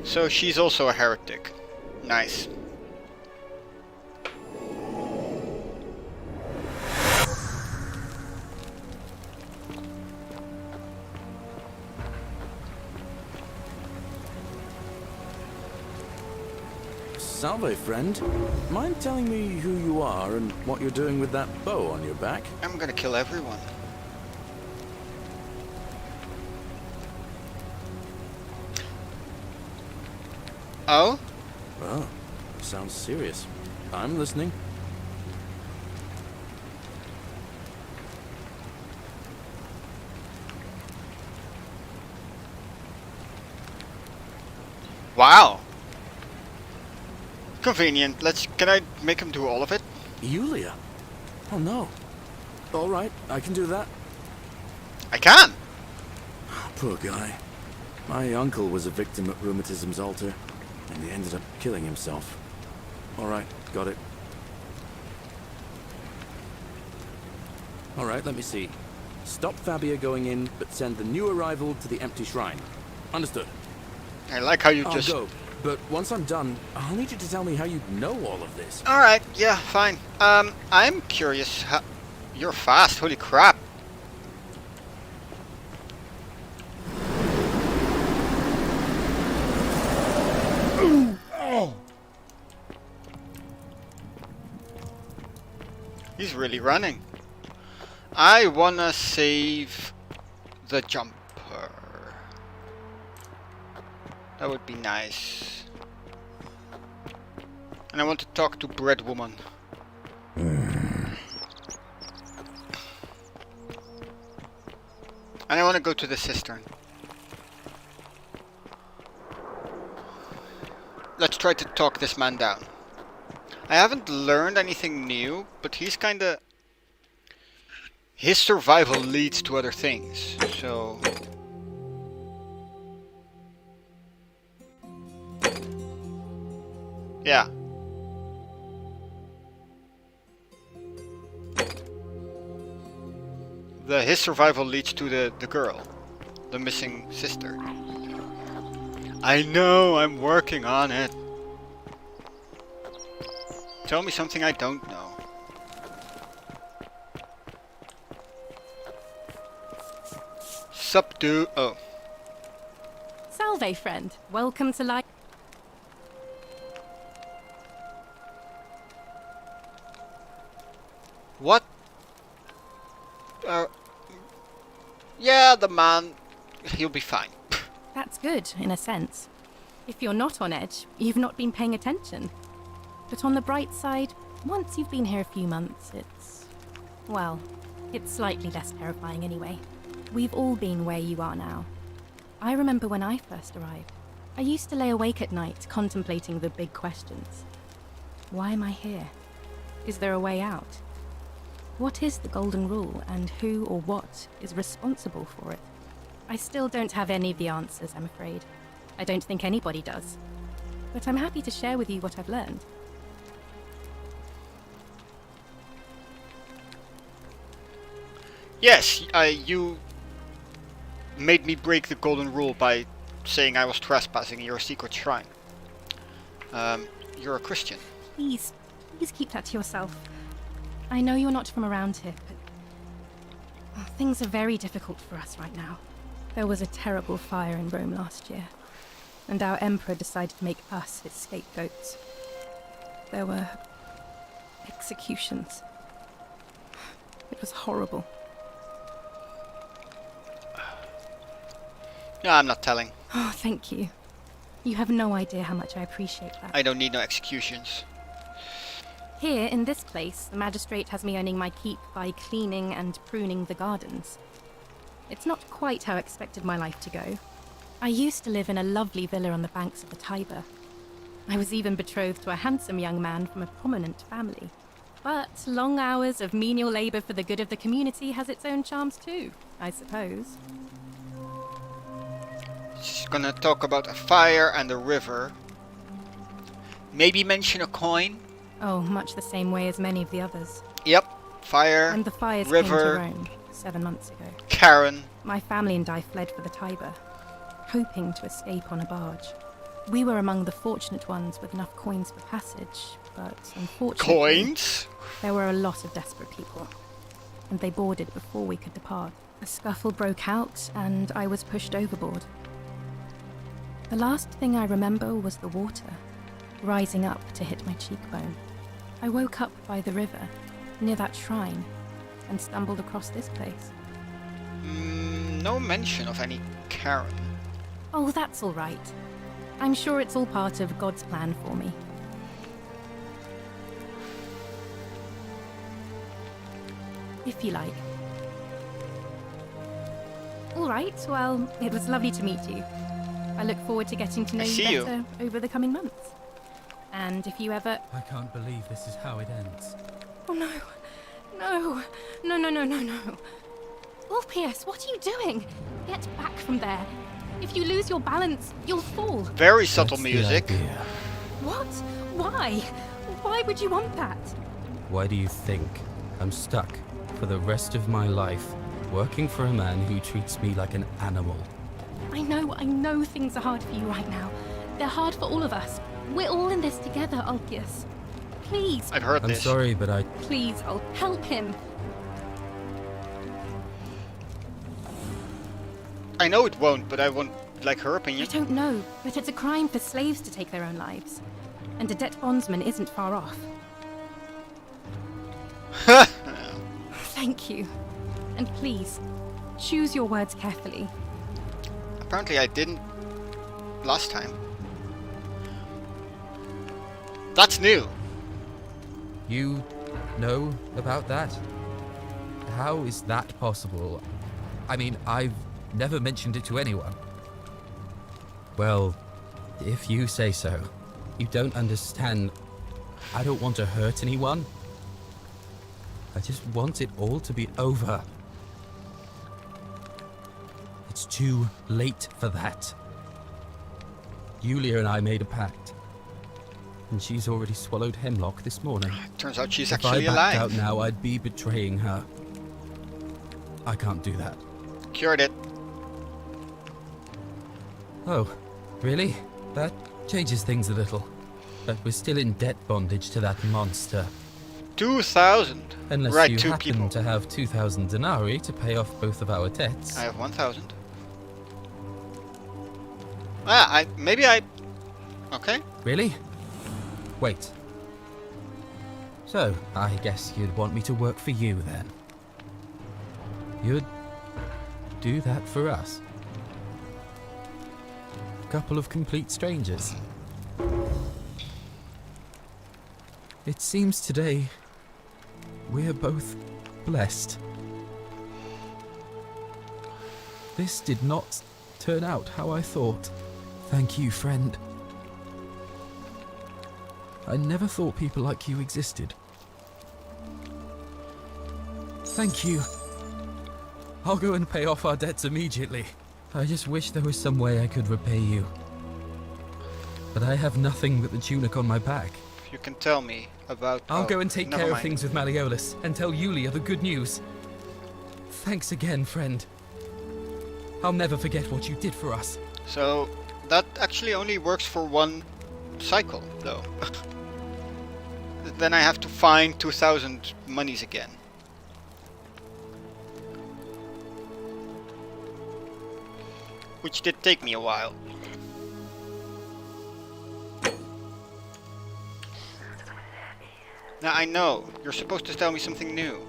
So she's also a heretic. Nice. Salve, friend. Mind telling me who you are and what you're doing with that bow on your back? I'm gonna kill everyone. Oh? Oh, sounds serious. I'm listening. Wow. Convenient. Can I make him do all of it? Yulia? Oh no. All right, I can do that. I can. Poor guy. My uncle was a victim at Rheumatism's altar, and he ended up killing himself. All right, got it. All right, let me see. Stop Fabia going in, but send the new arrival to the empty shrine. Understood. I like how you I'll just... go, but once I'm done, I'll need you to tell me how you know all of this. Alright, yeah, fine. I'm curious how... You're fast, holy crap. He's really running. I wanna save the jumper. That would be nice. And I want to talk to Bread Woman. And I want to go to the cistern. Let's try to talk this man down. I haven't learned anything new, but he's kinda... His survival leads to other things, so... Yeah. His survival leads to the girl. The missing sister. I know, I'm working on it. Tell me something I don't know. Subdue. Oh. Salve, friend. Welcome to life. What? Yeah, the man. He'll be fine. That's good, in a sense. If you're not on edge, you've not been paying attention. But on the bright side, once you've been here a few months, it's... well, it's slightly less terrifying anyway. We've all been where you are now. I remember when I first arrived. I used to lay awake at night contemplating the big questions. Why am I here? Is there a way out? What is the Golden Rule, and who or what is responsible for it? I still don't have any of the answers, I'm afraid. I don't think anybody does. But I'm happy to share with you what I've learned. Yes, you made me break the Golden Rule by saying I was trespassing in your secret shrine. You're a Christian. Please keep that to yourself. I know you're not from around here, but things are very difficult for us right now. There was a terrible fire in Rome last year, and our emperor decided to make us his scapegoats. There were executions. It was horrible. No, I'm not telling. Oh, thank you. You have no idea how much I appreciate that. I don't need no executions. Here, in this place, the magistrate has me earning my keep by cleaning and pruning the gardens. It's not quite how I expected my life to go. I used to live in a lovely villa on the banks of the Tiber. I was even betrothed to a handsome young man from a prominent family. But long hours of menial labor for the good of the community has its own charms too, I suppose. She's gonna talk about a fire and a river. Maybe mention a coin. Oh, much the same way as many of the others. Yep. Fire, And the fires river, came to Rome 7 months ago. Karen. My family and I fled for the Tiber, hoping to escape on a barge. We were among the fortunate ones with enough coins for passage, but unfortunately... Coins? There were a lot of desperate people, and they boarded before we could depart. A scuffle broke out, and I was pushed overboard. The last thing I remember was the water, rising up to hit my cheekbone. I woke up by the river, near that shrine, and stumbled across this place. No mention of any Karen. Oh, that's all right. I'm sure it's all part of God's plan for me. If you like. All right, well, it was lovely to meet you. I look forward to getting to know you better over the coming months. And if you ever... I can't believe this is how it ends. Oh no. No. No, no, no, no, no. Ulpius, what are you doing? Get back from there. If you lose your balance, you'll fall. Very subtle That's music. the idea. What? Why? Why would you want that? Why do you think I'm stuck for the rest of my life working for a man who treats me like an animal? I know things are hard for you right now. They're hard for all of us. We're all in this together, Ulpius. Please. I've heard I'm this. sorry, but I... Please, I'll help him. I know it won't, but I want, like, her I opinion. don't know, but it's a crime for slaves to take their own lives. And a debt bondsman isn't far off. Thank you. And please, choose your words carefully. Apparently I didn't last time. That's new. You know about that? How is that possible? I mean, I've never mentioned it to anyone. Well, if you say so. You don't understand. I don't want to hurt anyone. I just want it all to be over. It's too late for that. Yulia and I made a pact. And she's already swallowed hemlock this morning. Turns out she's If actually I backed alive. out now, I'd be betraying her. I can't do that. Cured it. Oh, really? That changes things a little. But we're still in debt bondage to that monster. 2,000. Unless Right, you two happen people. to have 2,000 denarii to pay off both of our debts. I have 1,000. Okay. Really? Wait. So, I guess you'd want me to work for you then? You'd do that for us? A couple of complete strangers. It seems today we're both blessed. This did not turn out how I thought. Thank you, friend. I never thought people like you existed. Thank you. I'll go and pay off our debts immediately. I just wish there was some way I could repay you. But I have nothing but the tunic on my back. If you can tell me about... I'll go and take never care of mind. things with Malleolus and tell Yulia the good news. Thanks again, friend. I'll never forget what you did for us. So, that actually only works for one cycle, though. Then I have to find 2,000 monies again. Which did take me a while. Now I know, you're supposed to tell me something new.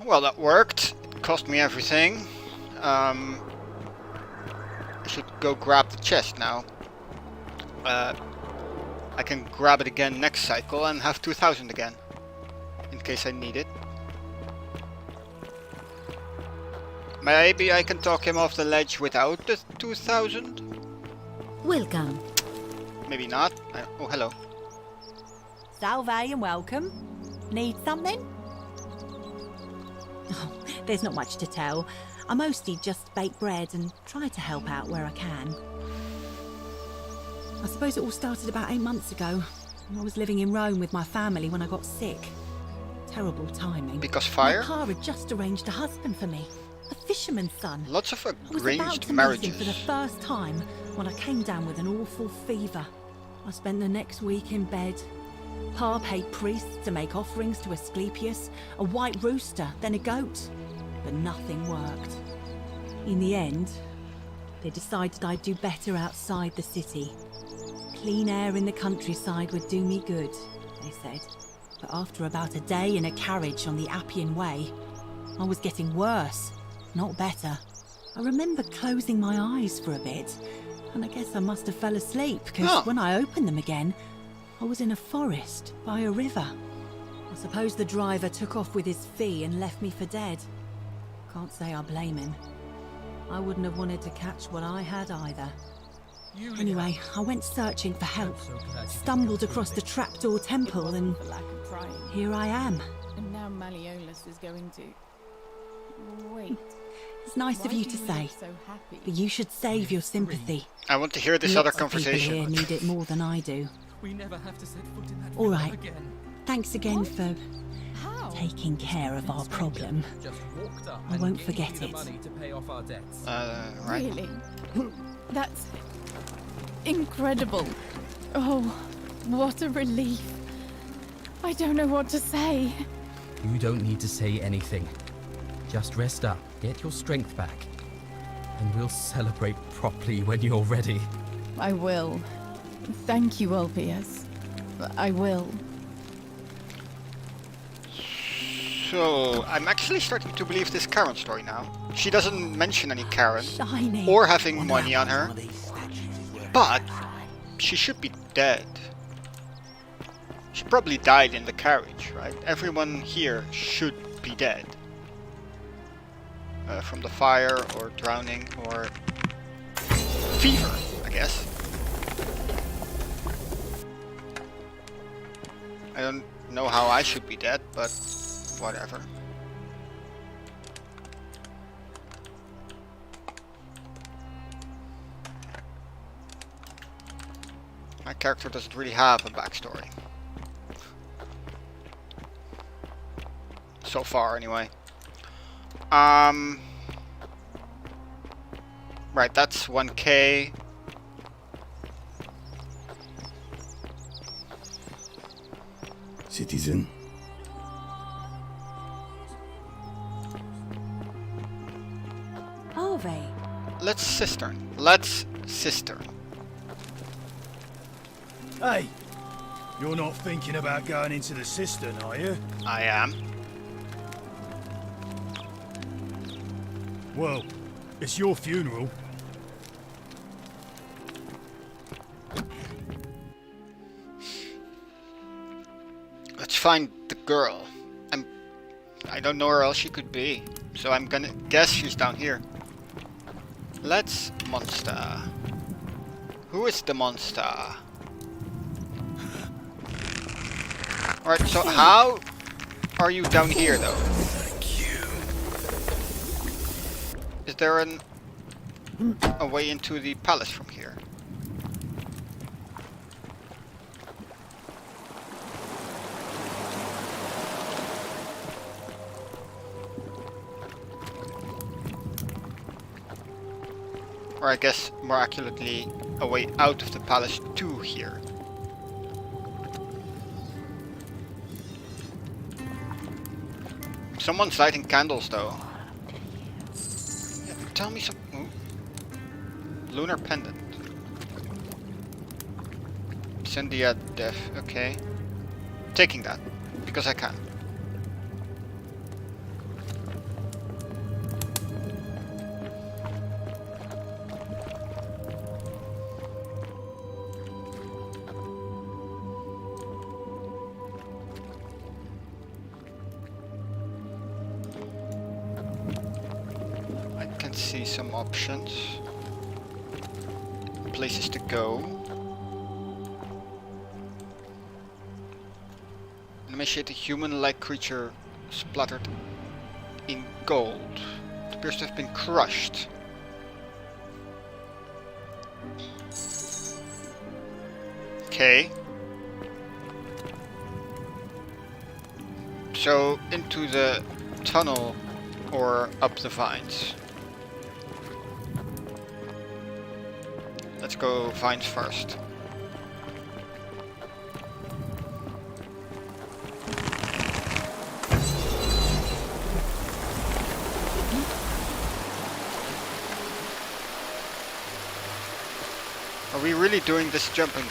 Well, that worked. It cost me everything. I should go grab the chest now. I can grab it again next cycle and have 2,000 again. In case I need it. Maybe I can talk him off the ledge without the 2,000? Welcome. Maybe not. Oh, hello. Salve and welcome. Need something? Oh, there's not much to tell. I mostly just bake bread and try to help out where I can. I suppose it all started about 8 months ago. I was living in Rome with my family when I got sick. Terrible timing. Because fire? My car had just arranged a husband for me. A fisherman's son. Lots of I was about arranged to meet him marriages. for the first time when I came down with an awful fever. I spent the next week in bed. Pa paid priests to make offerings to Asclepius, a white rooster, then a goat. But nothing worked. In the end, they decided I'd do better outside the city. Clean air in the countryside would do me good, they said. But after about a day in a carriage on the Appian Way, I was getting worse, not better. I remember closing my eyes for a bit, and I guess I must have fell asleep, because when I opened them again, I was in a forest by a river. I suppose the driver took off with his fee and left me for dead. Can't say I blame him. I wouldn't have wanted to catch what I had either. Anyway, I went searching for help, stumbled across the trapdoor temple, and here I am. And now Malleolus is going to... Wait. It's nice of you to say, but you should save your sympathy. I want to hear this Lots other of people conversation. here need it more than I do. We never have to set foot in that All villa right. again. Thanks again for taking care of our problem. Just walked up I and won't gave forget you the it. money to pay off our debts. Right. Really? That's incredible. Oh, what a relief. I don't know what to say. You don't need to say anything. Just rest up, get your strength back, and we'll celebrate properly when you're ready. I will. Thank you, Ulpius. I will. So, I'm actually starting to believe this Karen story now. She doesn't mention any Karen Shiny. or having money on her, but she should be dead. She probably died in the carriage, right? Everyone here should be dead. From the fire, or drowning, or fever, I guess. I don't know how I should be dead, but whatever. My character doesn't really have a backstory. So far, anyway. Right, that's 1K. Citizen. Harvey. Let's cistern. Let's cistern. Hey, you're not thinking about going into the cistern, are you? I am. Well, it's your funeral. Let's find the girl. I don't know where else she could be, so I'm gonna guess she's down here. Let's monster. Who is the monster? Alright, so how are you down here though? Is there a way into the palace from here? Or I guess more accurately, a way out of the palace to here. Someone's lighting candles though. Yeah, tell me some... Ooh. Lunar pendant. Incendia Def, okay. Taking that, because I can. See some options, places to go. Emaciate a human-like creature splattered in gold. It appears to have been crushed. Okay. So into the tunnel or up the vines. Let's go vines first. Are we really doing this jumping?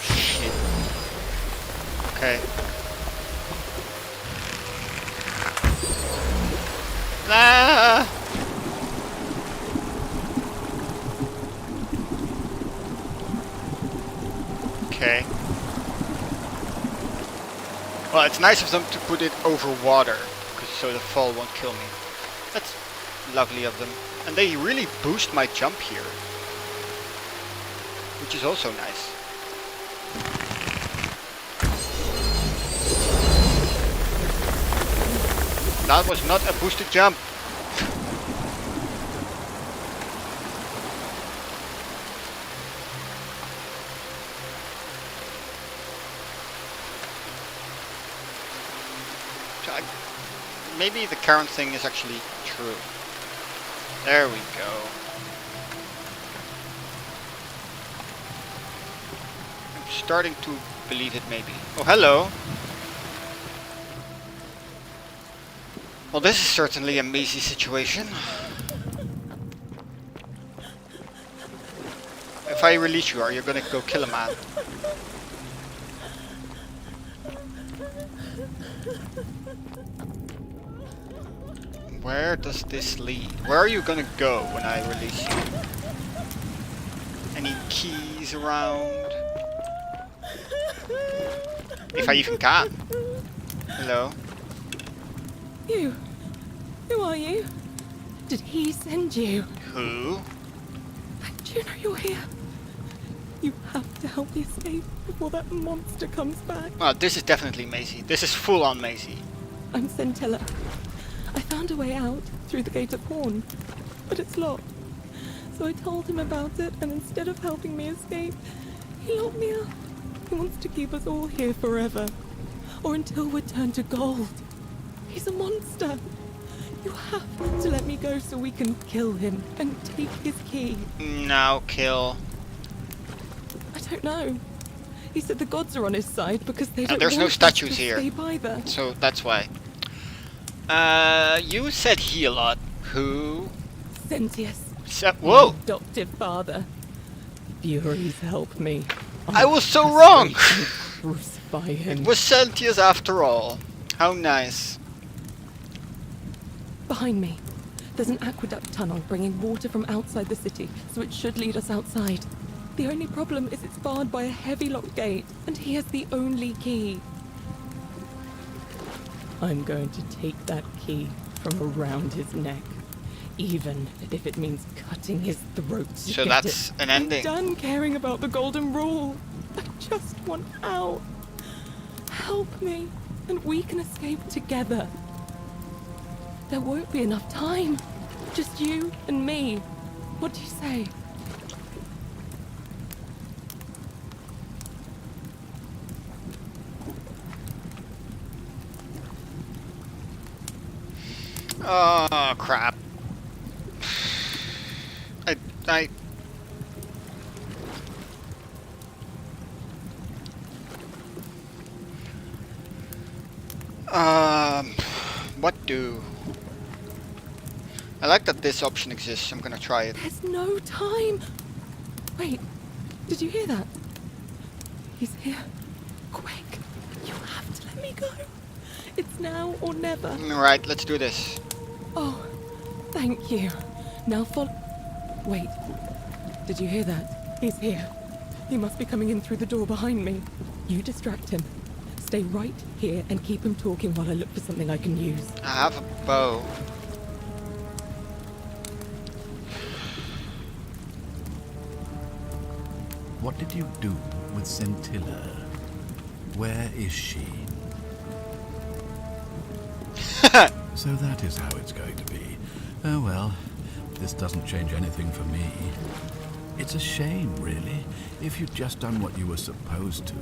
Shit. Okay. Ah! Okay. Well, it's nice of them to put it over water, so the fall won't kill me. That's lovely of them. And they really boost my jump here, which is also nice. That was not a boosted jump. Maybe the current thing is actually true. There we go. I'm starting to believe it maybe. Oh, hello. Well, this is certainly a mazy situation. If I release you, are you gonna go kill a man? Where does this lead? Where are you gonna go when I release you? Any keys around? If I even can. Hello? You? Who are you? Did he send you? Who? Do you know you're here? You have to help me escape before that monster comes back. Well, this is definitely Maisie. This is full on Maisie. I'm Centilla. I found a way out through the Gate of Horn, but it's locked. So I told him about it, and instead of helping me escape, he locked me up. He wants to keep us all here forever, or until we're turned to gold. He's a monster. You have to let me go so we can kill him and take his key. No, kill. I don't know. He said the gods are on his side because they don't there's want no us statues to here. escape either. So that's why. You said he a lot. Who? Sentius. Whoa! My adoptive father. Furies help me. I was so wrong! Crucify him. It was Sentius after all. How nice. Behind me, there's an aqueduct tunnel bringing water from outside the city, so it should lead us outside. The only problem is it's barred by a heavy locked gate, and he has the only key. I'm going to take that key from around his neck, even if it means cutting his throat to So get that's it. an ending. I'm done caring about the golden rule. I just want out. help me, and we can escape together. There won't be enough time. Just you and me. What do you say? Oh, crap. What do? I like that this option exists. I'm gonna try it. There's no time. Wait, did you hear that? He's here. Quick, you have to let me go. It's now or never. Alright, let's do this. Oh, thank you. Now follow. Wait, did you hear that? He's here. He must be coming in through the door behind me. You distract him. Stay right here and keep him talking while I look for something I can use. I have a bow. What did you do with Scintilla? Where is she? So that is how it's going to be. Oh well, this doesn't change anything for me. It's a shame, really. If you'd just done what you were supposed to,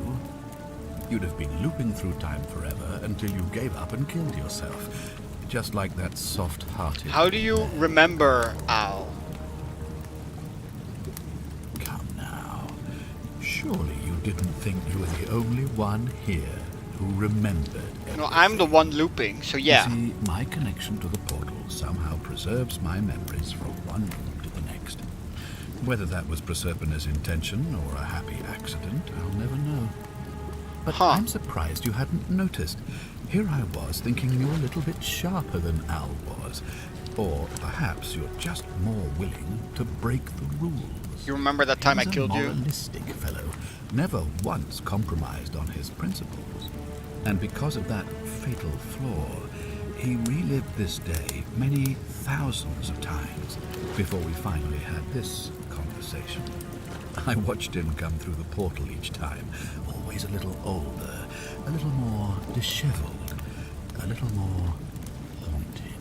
you'd have been looping through time forever until you gave up and killed yourself. Just like that soft-hearted... How do you remember Al? Come now. Surely you didn't think you were the only one here who remembered everything. No, I'm the one looping, so yeah. You see, my connection to the portal somehow preserves my memories from one room to the next. Whether that was Proserpina's intention or a happy accident, I'll never know. But I'm surprised you hadn't noticed. Here I was thinking you're a little bit sharper than Al was. Or perhaps you're just more willing to break the rules. You remember that time I killed you? He's a moralistic fellow, never once compromised on his principles. And because of that fatal flaw, he relived this day many thousands of times before we finally had this conversation. I watched him come through the portal each time, always a little older, a little more disheveled, a little more haunted.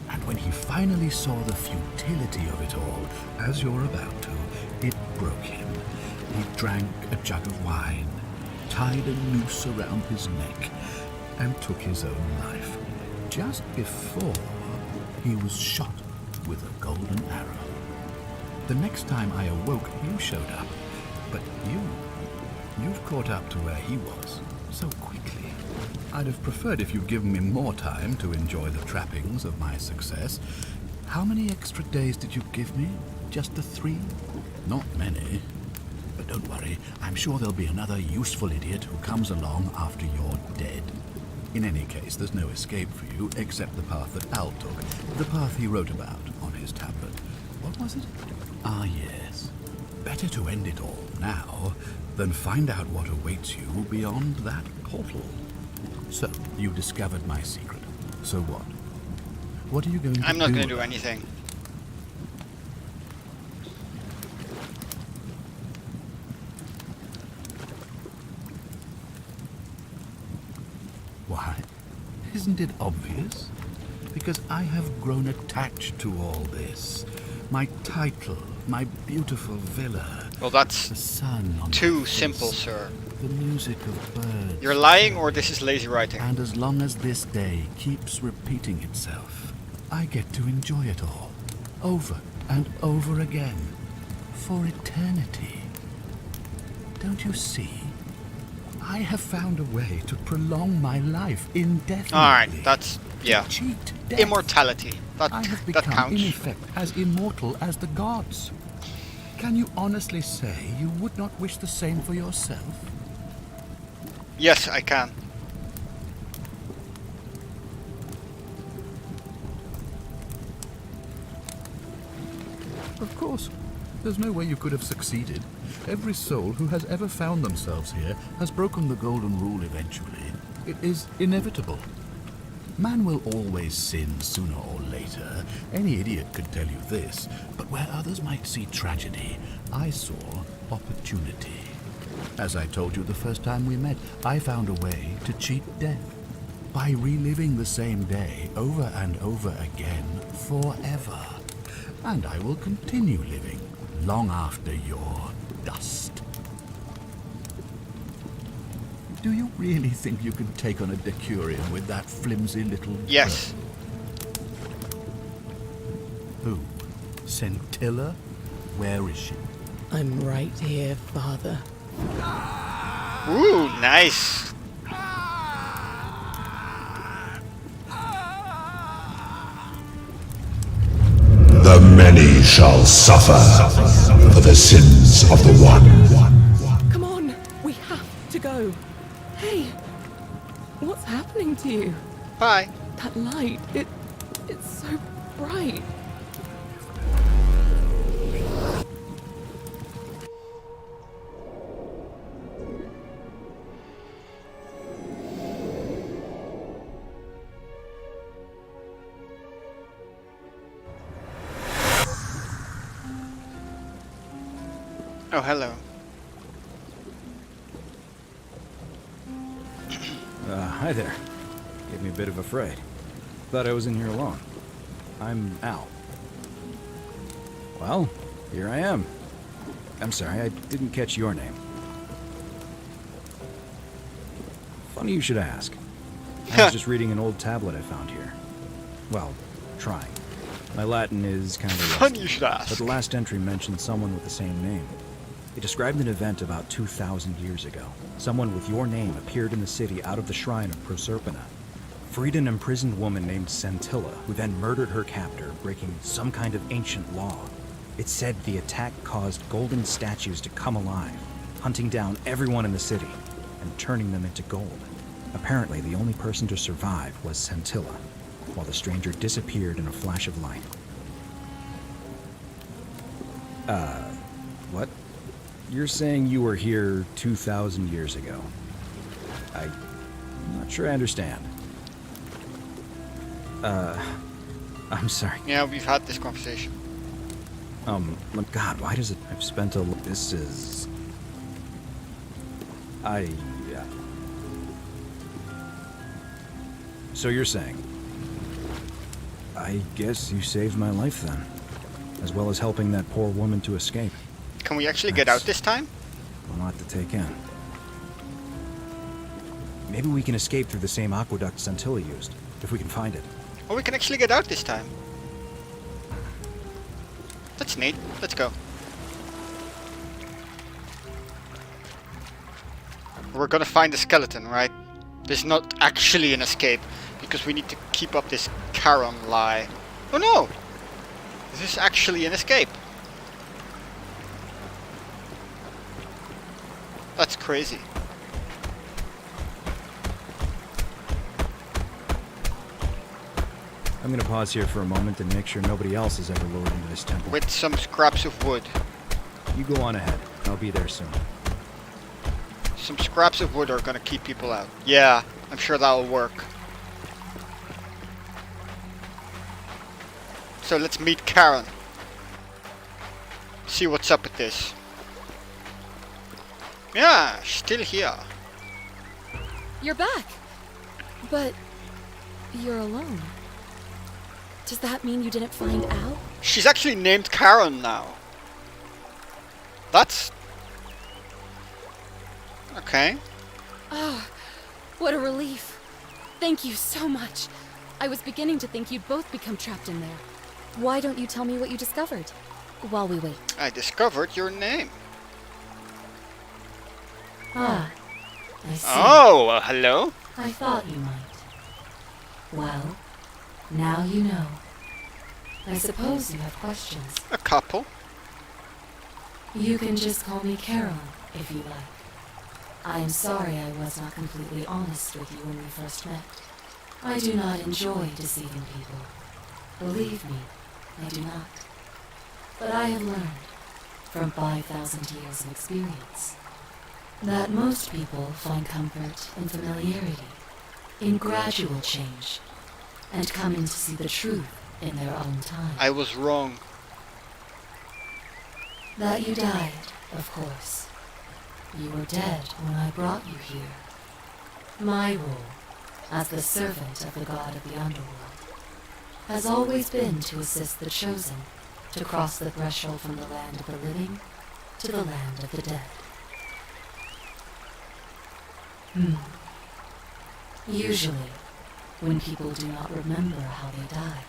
And when he finally saw the futility of it all, as you're about to, it broke him. He drank a jug of wine, tied a noose around his neck, and took his own life, just before he was shot with a golden arrow. The next time I awoke, you showed up, but you've caught up to where he was so quickly. I'd have preferred if you'd given me more time to enjoy the trappings of my success. How many extra days did you give me? Just the 3? Not many. But don't worry, I'm sure there'll be another useful idiot who comes along after you're dead. In any case, there's no escape for you except the path that Al took, the path he wrote about on his tablet. What was it? Ah, yes. Better to end it all now than find out what awaits you beyond that portal. So, you discovered my secret. So what? What are you going to do? I'm not going to do anything. Why? Isn't it obvious? Because I have grown attached to all this. My title, my beautiful villa. Well, that's the sun on too simple, sir. The music of birds. You're lying, or this is lazy writing. And as long as this day keeps repeating itself, I get to enjoy it all, over and over again, for eternity. Don't you see? I have found a way to prolong my life indefinitely. Alright, that's, yeah. Cheat death. Immortality. I have that become, counts. in effect, as immortal as the gods. Can you honestly say you would not wish the same for yourself? Yes, I can. Of course. There's no way you could have succeeded. Every soul who has ever found themselves here has broken the golden rule eventually. It is inevitable. Man will always sin sooner or later. Any idiot could tell you this. But where others might see tragedy, I saw opportunity. As I told you the first time we met, I found a way to cheat death by reliving the same day over and over again forever. And I will continue living long after your dust. Do you really think you can take on a Decurion with that flimsy little... Yes. Who? Scintilla? Where is she? I'm right here, Father. Ooh, nice. The many shall suffer for the sins of the one. Come on, we have to go. Hey, what's happening to you? Bye. That light, it's so bright. Oh, hello. Hi there. Gave me a bit of a fright. Thought I was in here alone. I'm Al. Well, here I am. I'm sorry, I didn't catch your name. Funny you should ask. I was just reading an old tablet I found here. Well, trying. My Latin is kind of Funny you should ask. But the last entry mentioned someone with the same name. It described an event about 2,000 years ago. Someone with your name appeared in the city out of the shrine of Proserpina. Freed an imprisoned woman named Scintilla, who then murdered her captor, breaking some kind of ancient law. It said the attack caused golden statues to come alive, hunting down everyone in the city and turning them into gold. Apparently, the only person to survive was Scintilla, while the stranger disappeared in a flash of light. What? You're saying you were here 2,000 years ago? I'm not sure I understand. I'm sorry. Yeah, we've had this conversation. God, why does it... I've spent a... This is... So you're saying... I guess you saved my life then. As well as helping that poor woman to escape. Can we actually get out this time? A lot to take in. Maybe we can escape through the same aqueduct Scintilla used, if we can find it. Oh, we can actually get out this time. That's neat. Let's go. We're gonna find the skeleton, right? There's not actually an escape, because we need to keep up this Charon lie. Oh no! This is actually an escape. That's crazy. I'm gonna pause here for a moment and make sure nobody else has ever lured into this temple. With some scraps of wood. You go on ahead. I'll be there soon. Some scraps of wood are gonna keep people out. Yeah, I'm sure that'll work. So let's meet Karen. See what's up with this. Yeah, still here. You're back. But you're alone. Does that mean you didn't find Al? She's actually named Karen now. That's... okay. Oh, what a relief. Thank you so much. I was beginning to think you'd both become trapped in there. Why don't you tell me what you discovered while we wait? I discovered your name. Ah, I see. Oh, well, hello. I thought you might. Well, now you know. I suppose you have questions. A couple. You can just call me Carol, if you like. I'm sorry I was not completely honest with you when we first met. I do not enjoy deceiving people. Believe me, I do not. But I have learned, from 5,000 years of experience, that most people find comfort in familiarity, in gradual change, and come in to see the truth in their own time. I was wrong. That you died, of course. You were dead when I brought you here. My role, as the servant of the god of the underworld, has always been to assist the chosen to cross the threshold from the land of the living to the land of the dead. Usually, when people do not remember how they died,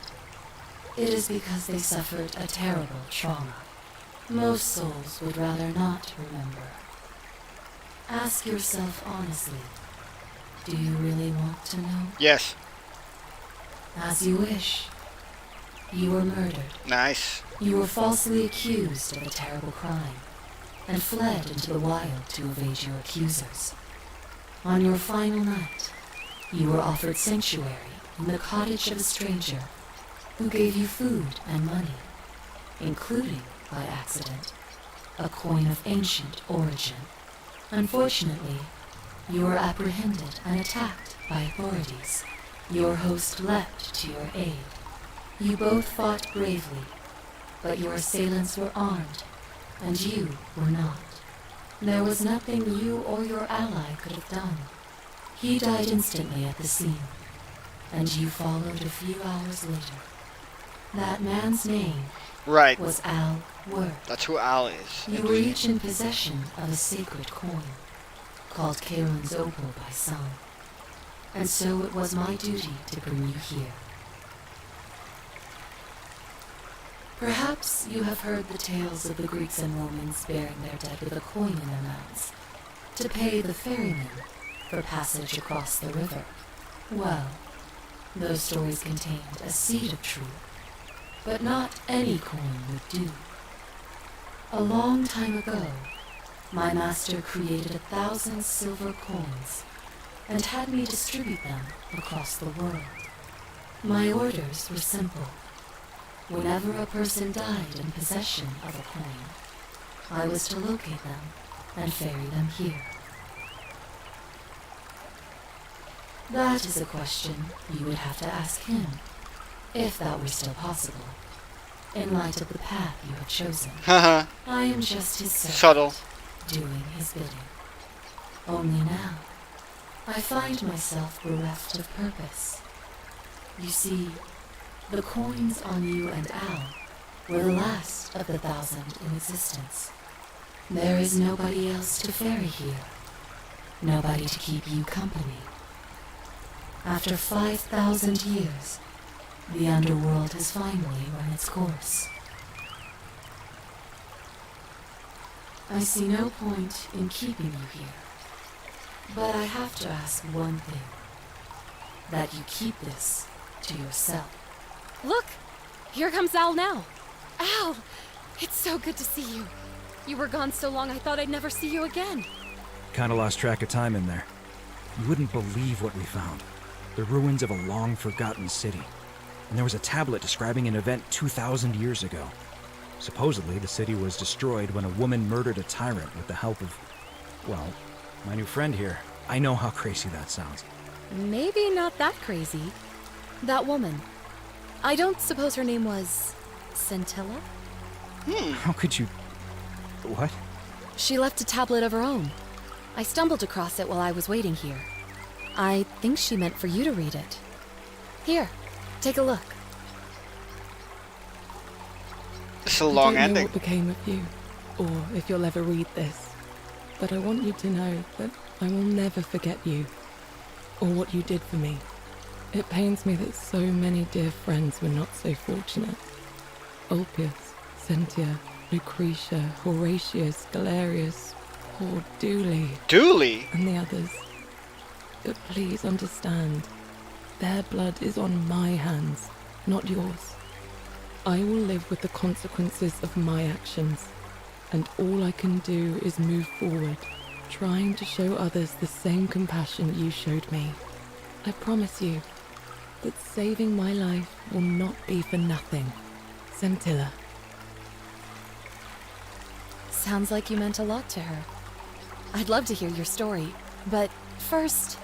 it is because they suffered a terrible trauma. Most souls would rather not remember. Ask yourself honestly, do you really want to know? Yes. As you wish. You were murdered. Nice. You were falsely accused of a terrible crime, and fled into the wild to evade your accusers. On your final night, you were offered sanctuary in the cottage of a stranger who gave you food and money, including, by accident, a coin of ancient origin. Unfortunately, you were apprehended and attacked by authorities. Your host leapt to your aid. You both fought bravely, but your assailants were armed, and you were not. There was nothing you or your ally could have done. He died instantly at the scene, and you followed a few hours later. That man's name was Al Word. That's who Al is. You were each in possession of a sacred coin, called Kaelin's Opal by some, and so it was my duty to bring you here. Perhaps you have heard the tales of the Greeks and Romans burying their dead with a coin in their mouths to pay the ferryman for passage across the river. Well, those stories contained a seed of truth, but not any coin would do. A long time ago, my master created 1,000 silver coins and had me distribute them across the world. My orders were simple. Whenever a person died in possession of a coin, I was to locate them and ferry them here. That is a question you would have to ask him, if that were still possible, in light of the path you have chosen. I am just his servant, subtle, doing his bidding. Only now, I find myself bereft of purpose. You see, the coins on you and Al were the last of the 1,000 in existence. There is nobody else to ferry here. Nobody to keep you company. After 5,000 years, the underworld has finally run its course. I see no point in keeping you here, but I have to ask one thing. That you keep this to yourself. Look! Here comes Al now. Al! It's so good to see you. You were gone so long I thought I'd never see you again. Kinda lost track of time in there. You wouldn't believe what we found. The ruins of a long-forgotten city. And there was a tablet describing an event 2,000 years ago. Supposedly, the city was destroyed when a woman murdered a tyrant with the help of, well, my new friend here. I know how crazy that sounds. Maybe not that crazy. That woman. I don't suppose her name was Scintilla? How could you... What? She left a tablet of her own. I stumbled across it while I was waiting here. I think she meant for you to read it. Here, take a look. It's a long I don't know ending. what became of you, or if you'll ever read this, but I want you to know that I will never forget you, or what you did for me. It pains me that so many dear friends were not so fortunate. Ulpius, Cynthia, Lucretia, Horatius, Galerius, poor Dooley. Dooley? And the others. But please understand, their blood is on my hands, not yours. I will live with the consequences of my actions, and all I can do is move forward, trying to show others the same compassion you showed me. I promise you that saving my life will not be for nothing. Scintilla. Sounds like you meant a lot to her. I'd love to hear your story, but first,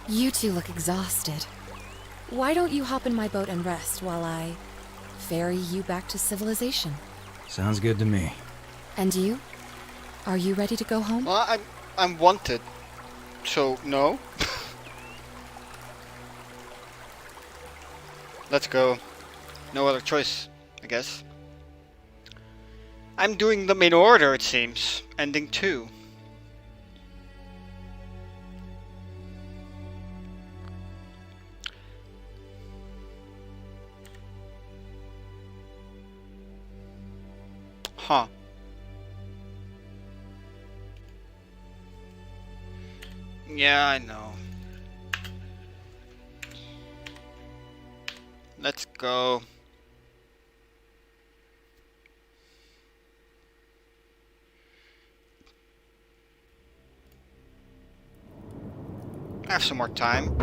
you two look exhausted. Why don't you hop in my boat and rest while I ferry you back to civilization? Sounds good to me. And you? Are you ready to go home? Well, I'm wanted, so no. Let's go. No other choice, I guess. I'm doing them in order, it seems. Ending 2. Huh. Yeah, I know. Let's go. I have some more time.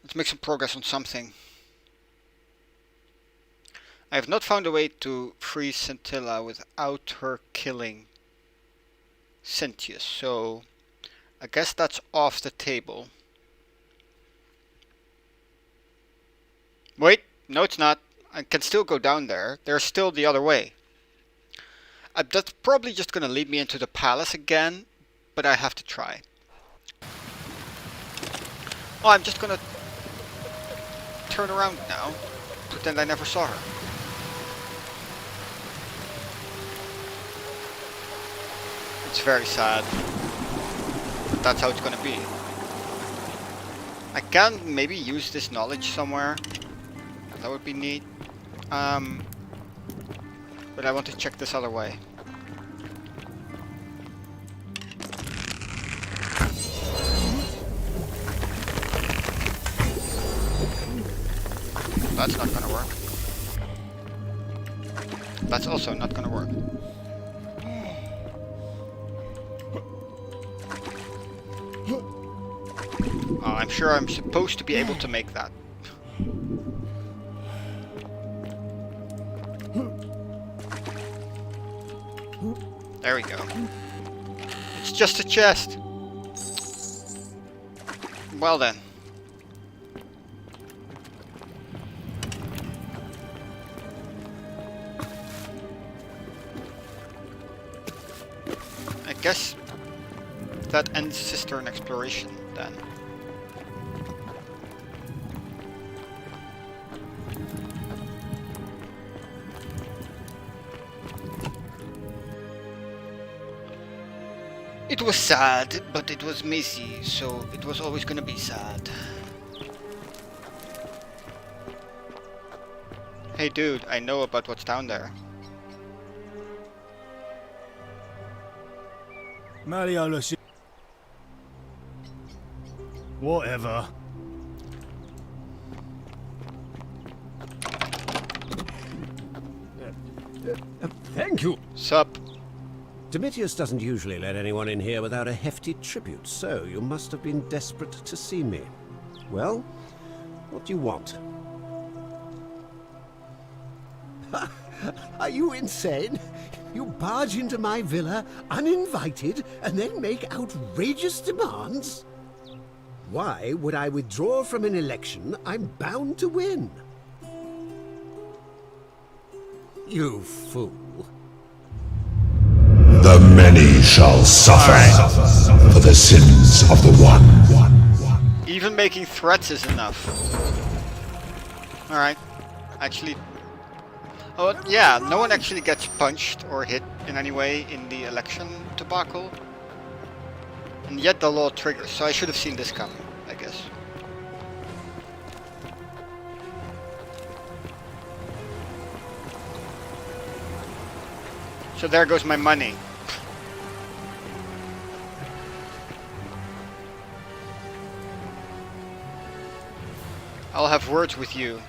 Let's make some progress on something. I have not found a way to free Scintilla without her killing Cynthius, so I guess that's off the table. Wait, no it's not. I can still go down there. There's still the other way. That's probably just gonna lead me into the palace again, but I have to try. Oh, I'm just gonna turn around now. Pretend I never saw her. It's very sad, but that's how it's gonna be. I can maybe use this knowledge somewhere. That would be neat. But I want to check this other way. That's not gonna work. That's also not gonna work. I'm sure I'm supposed to be able to make that. There we go. It's just a chest. Well then. I guess that ends Cistern exploration then. It was sad, but it was Missy, so it was always gonna be sad. Hey dude, I know about what's down there. Malleolus. Whatever. Thank you. Sup? Domitius doesn't usually let anyone in here without a hefty tribute, so you must have been desperate to see me. Well, what do you want? Are you insane? You barge into my villa uninvited and then make outrageous demands? Why would I withdraw from an election I'm bound to win? You fool. The many shall suffer for the sins of the one. Even making threats is enough. Alright. Actually... Oh, yeah, no one actually gets punched or hit in any way in the election debacle. And yet the law triggers, so I should have seen this coming, I guess. So there goes my money. I'll have words with you.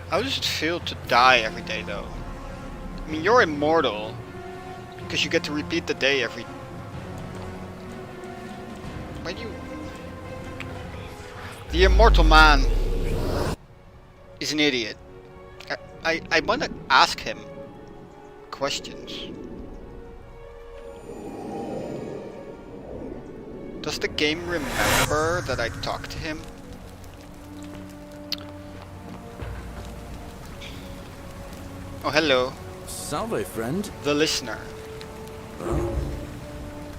How does it feel to die every day though? I mean, you're immortal because you get to repeat the day every... Why do you... The immortal man is an idiot. I want to ask him questions. Does the game remember that I talked to him? Oh, hello. Salve, friend. The listener. Oh.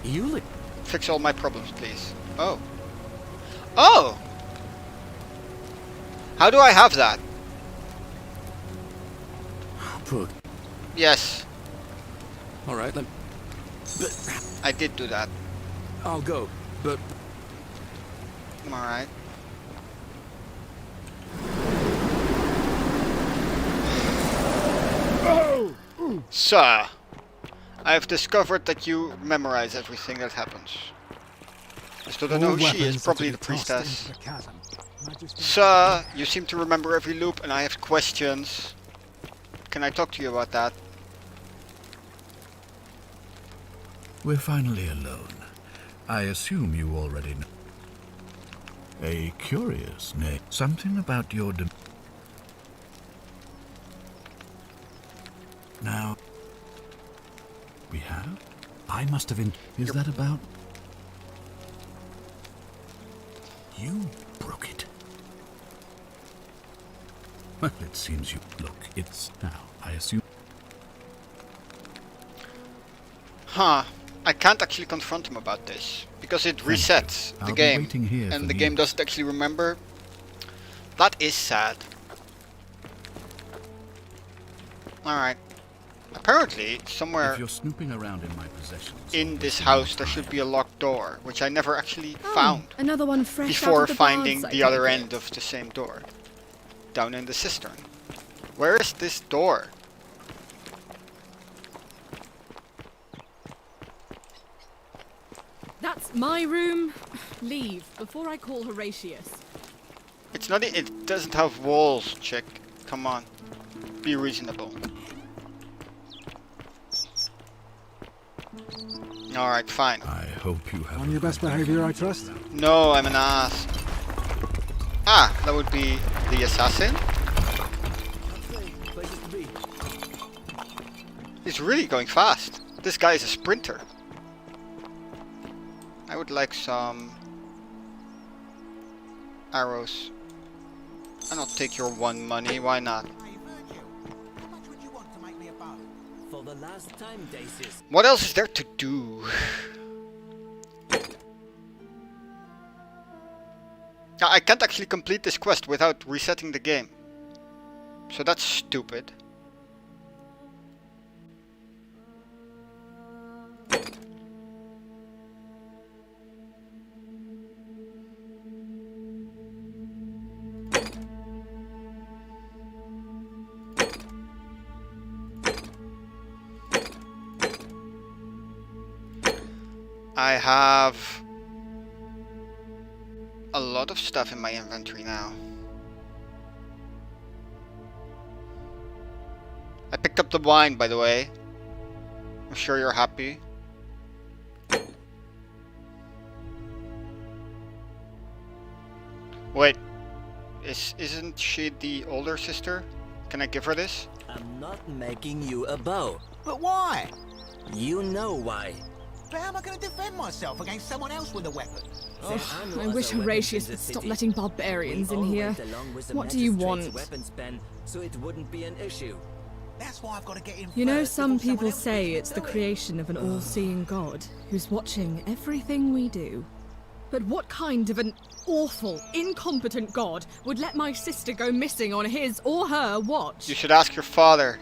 You Fix all my problems, please. Oh. Oh! How do I have that? Pug. Yes. Alright, but I did do that. I'll go, but Alright. Sir, I have discovered that you memorize everything that happens. I still don't know All who she is, weapons are probably to the be tossed priestess. into the chasm. Majesty- Sir, you seem to remember every loop and I have questions. Can I talk to you about that? We're finally alone. I assume you already know. A curious name. Something about your Now, we have? I must have Is that about? You broke it. Well, it seems you... Look, it's now, I assume... Huh. I can't actually confront him about this. Because it resets the I'll be game. waiting here for And the the game news. doesn't actually remember. That is sad. Alright. Apparently, somewhere If you're snooping around in my possessions... in this house there should be a locked door, which I never actually found Another one fresh before out of the finding barns, the I other take it. end of the same door. Down in the cistern. Where is this door? That's my room. Leave before I call Horatius. It's not. It doesn't have walls, chick. Come on, be reasonable. All right, fine. I hope you have... On your best behavior, I trust? No, I'm an ass. Ah, that would be the assassin. He's really going fast. This guy is a sprinter. I would like some arrows. And I'll take your 1 money, why not? For the last time, Dacius. What else is there to do? Now, I can't actually complete this quest without resetting the game. So that's stupid. I have a lot of stuff in my inventory now. I picked up the wine, by the way. I'm sure you're happy. Wait, isn't she the older sister? Can I give her this? I'm not making you a bow. But why? You know why. But how am I going to defend myself against someone else with a weapon? I wish Horatius would stop letting barbarians in here. What do you want? Weapons pen, so it wouldn't be an issue. That's why I've got to get in. You know, first some before someone people else say makes me it's the do it. creation of an all-seeing God who's watching everything we do. But what kind of an awful, incompetent God would let my sister go missing on his or her watch? You should ask your father.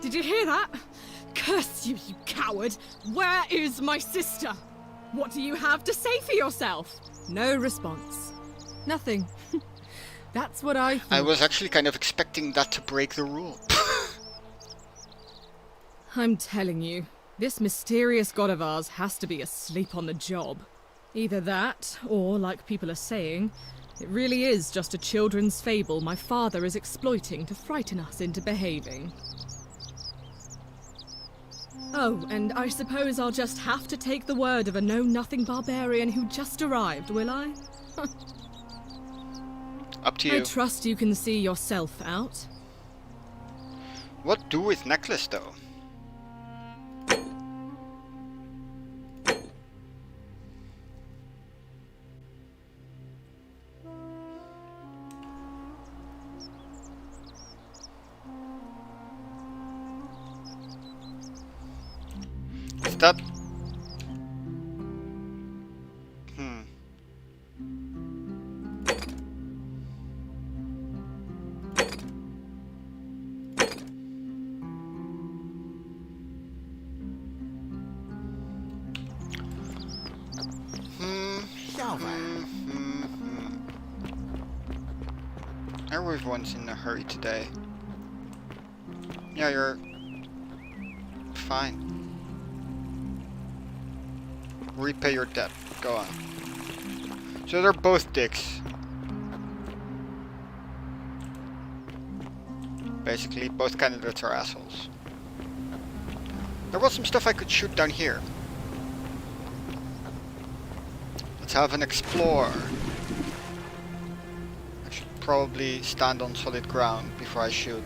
Did you hear that? Curse you, you coward! Where is my sister? What do you have to say for yourself? No response. Nothing. That's what I thought. I was actually kind of expecting that to break the rule. I'm telling you, this mysterious god of ours has to be asleep on the job. Either that, or, like people are saying, it really is just a children's fable my father is exploiting to frighten us into behaving. Oh, and I suppose I'll just have to take the word of a know-nothing barbarian who just arrived, will I? Up to you. I trust you can see yourself out. What do with necklace, though? That... Hmm. Everyone's in a hurry today. Yeah, you're fine. Repay your debt. Go on. So they're both dicks. Basically, both candidates are assholes. There was some stuff I could shoot down here. Let's have an explore. I should probably stand on solid ground before I shoot.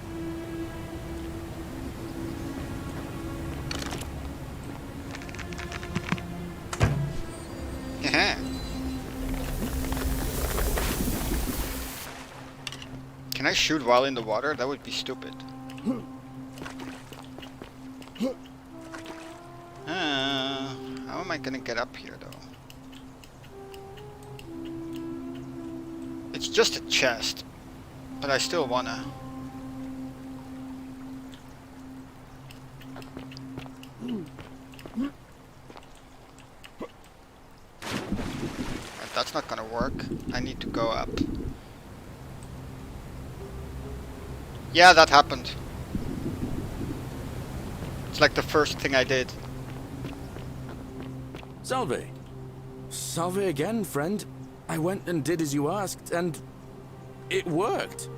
Can I shoot while in the water? That would be stupid. How am I gonna get up here though? It's just a chest, but I still wanna. That's not gonna work. I need to go up. Yeah, that happened. It's like the first thing I did. Salve. Salve again, friend. I went and did as you asked, and it worked.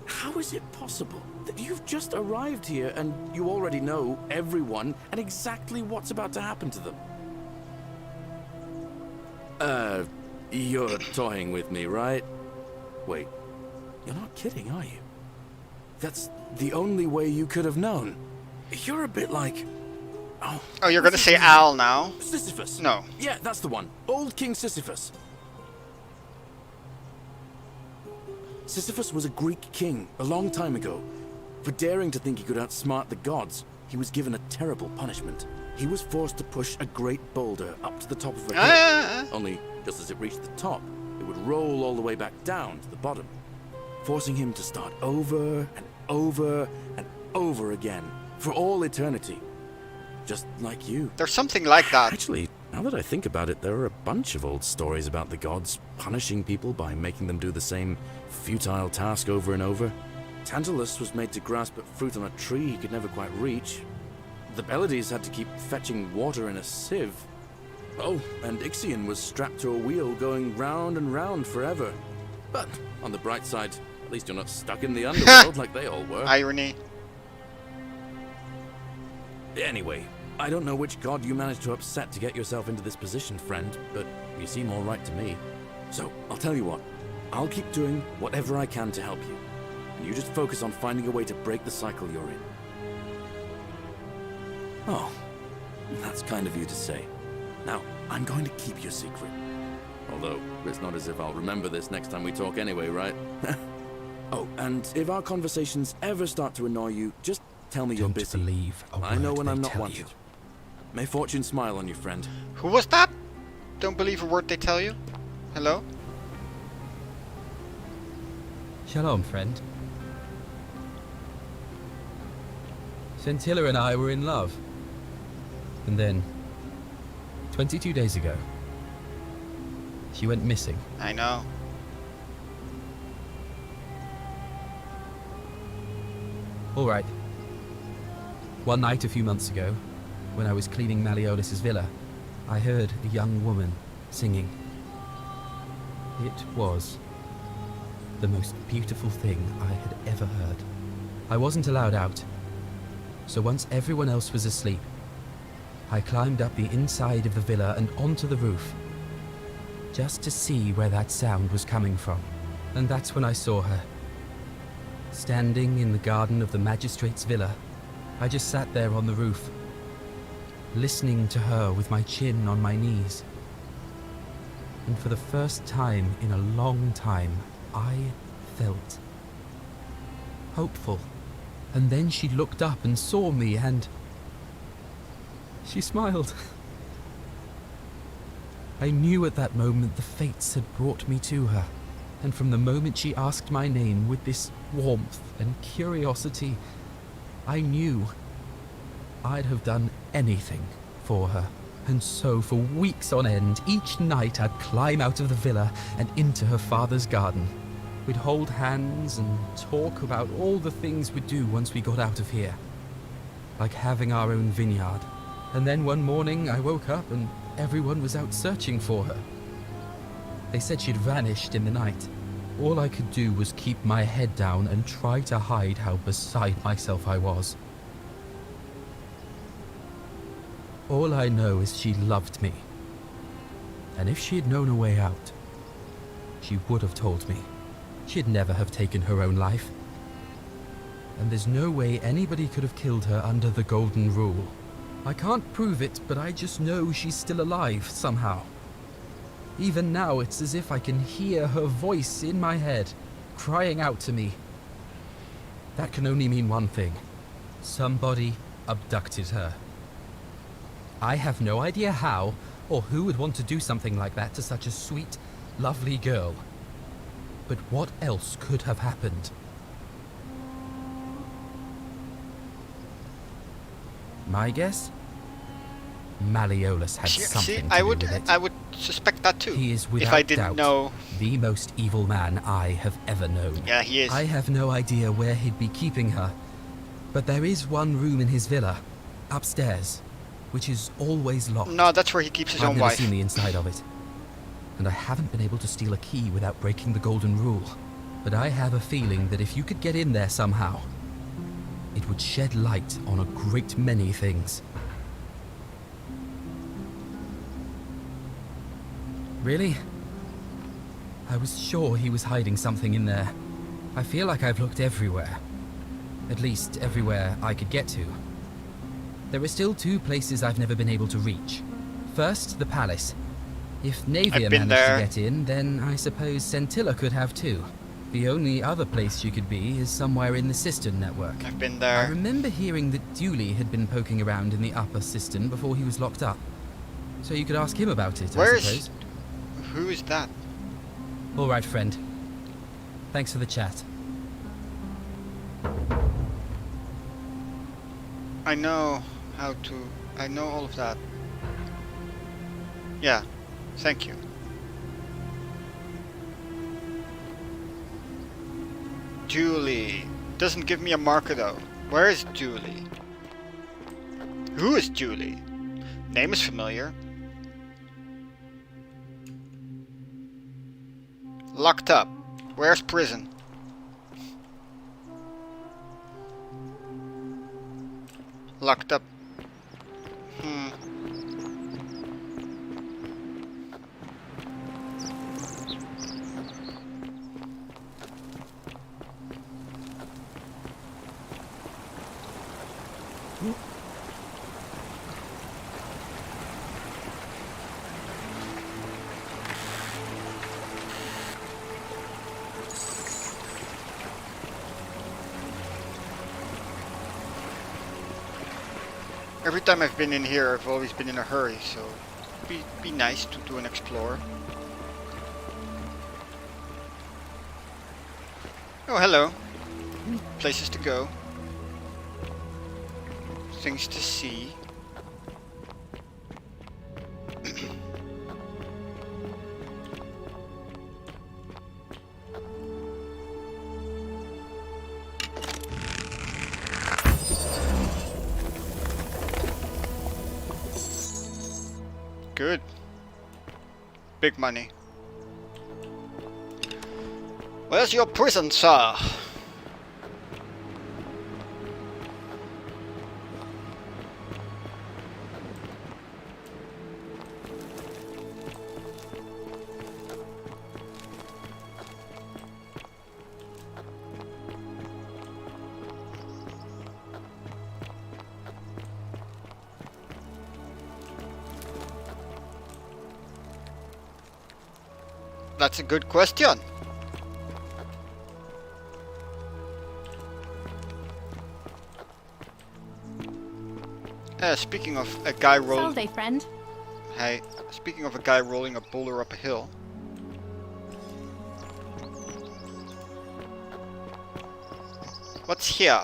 How is it possible that you've just arrived here and you already know everyone and exactly what's about to happen to them? You're toying with me, right? Wait, you're not kidding, are you? That's the only way you could have known. You're a bit like... Oh, you're gonna say Al now? Sisyphus. No. Yeah, that's the one. Old King Sisyphus. Sisyphus was a Greek king a long time ago. For daring to think he could outsmart the gods, he was given a terrible punishment. He was forced to push a great boulder up to the top of a hill. Only, just as it reached the top, it would roll all the way back down to the bottom, forcing him to start over and over and over again for all eternity. Just like you. There's something like that. Actually, now that I think about it, there are a bunch of old stories about the gods punishing people by making them do the same futile task over and over. Tantalus was made to grasp at fruit on a tree he could never quite reach. The Pleiades had to keep fetching water in a sieve. Oh, and Ixion was strapped to a wheel going round and round forever. But on the bright side, at least you're not stuck in the underworld like they all were. Irony. Anyway, I don't know which god you managed to upset to get yourself into this position, friend, but you seem all right to me. So, I'll tell you what. I'll keep doing whatever I can to help you. And you just focus on finding a way to break the cycle you're in. Oh, that's kind of you to say. Now, I'm going to keep your secret. Although, it's not as if I'll remember this next time we talk anyway, right? Oh, and if our conversations ever start to annoy you, just tell me you're busy. Believe a I know word when they I'm not tell wanted. you. May fortune smile on you, friend. Who was that? Don't believe a word they tell you? Hello? Shalom, friend. Scintilla and I were in love. And then, 22 days ago, she went missing. I know. All right. One night a few months ago, when I was cleaning Malleolus' villa, I heard a young woman singing. It was the most beautiful thing I had ever heard. I wasn't allowed out, so once everyone else was asleep, I climbed up the inside of the villa and onto the roof, just to see where that sound was coming from. And that's when I saw her. Standing in the garden of the magistrate's villa, I just sat there on the roof, listening to her with my chin on my knees. And for the first time in a long time, I felt hopeful. And then she looked up and saw me, and She smiled. I knew at that moment the fates had brought me to her, and from the moment she asked my name with this warmth and curiosity, I knew I'd have done anything for her. And so for weeks on end, each night I'd climb out of the villa and into her father's garden. We'd hold hands and talk about all the things we'd do once we got out of here. Like having our own vineyard. And then one morning I woke up and everyone was out searching for her. They said she'd vanished in the night. All I could do was keep my head down and try to hide how beside myself I was. All I know is she loved me. And if she had known a way out, she would have told me. She'd never have taken her own life. And there's no way anybody could have killed her under the Golden Rule. I can't prove it, but I just know she's still alive somehow. Even now, it's as if I can hear her voice in my head, crying out to me. That can only mean one thing. Somebody abducted her. I have no idea how, or who would want to do something like that to such a sweet, lovely girl. But what else could have happened? My guess? Malleolus had something to do with it. I would suspect that too. He is without if I didn't doubt know. The most evil man I have ever known. Yeah, he is. I have no idea where he'd be keeping her, but there is one room in his villa, upstairs, which is always locked. No, that's where he keeps his own wife. I've never seen the inside of it, and I haven't been able to steal a key without breaking the Golden Rule. But I have a feeling that if you could get in there somehow, it would shed light on a great many things. Really? I was sure he was hiding something in there. I feel like I've looked everywhere. At least everywhere I could get to. There are still two places I've never been able to reach. First, the palace. If Navia managed to get in, then I suppose Centilla could have too. The only other place you could be is somewhere in the cistern network. I've been there. I remember hearing that Dooley had been poking around in the upper cistern before he was locked up. So you could ask him about it, I suppose. Who is that? All right, friend. Thanks for the chat. I know how to... I know all of that. Yeah, thank you. Julie. Doesn't give me a marker though. Where is Julie? Who is Julie? Name is familiar. Locked up. Where's prison? Locked up. Every time I've been in here, I've always been in a hurry, so be nice to do an explore. Oh, hello. Places to go. Things to see. Good. Big money. Where's your prison, sir? That's a good question. Speaking of a guy rolling... Salve, friend. Hey, speaking of a guy rolling a boulder up a hill. What's here?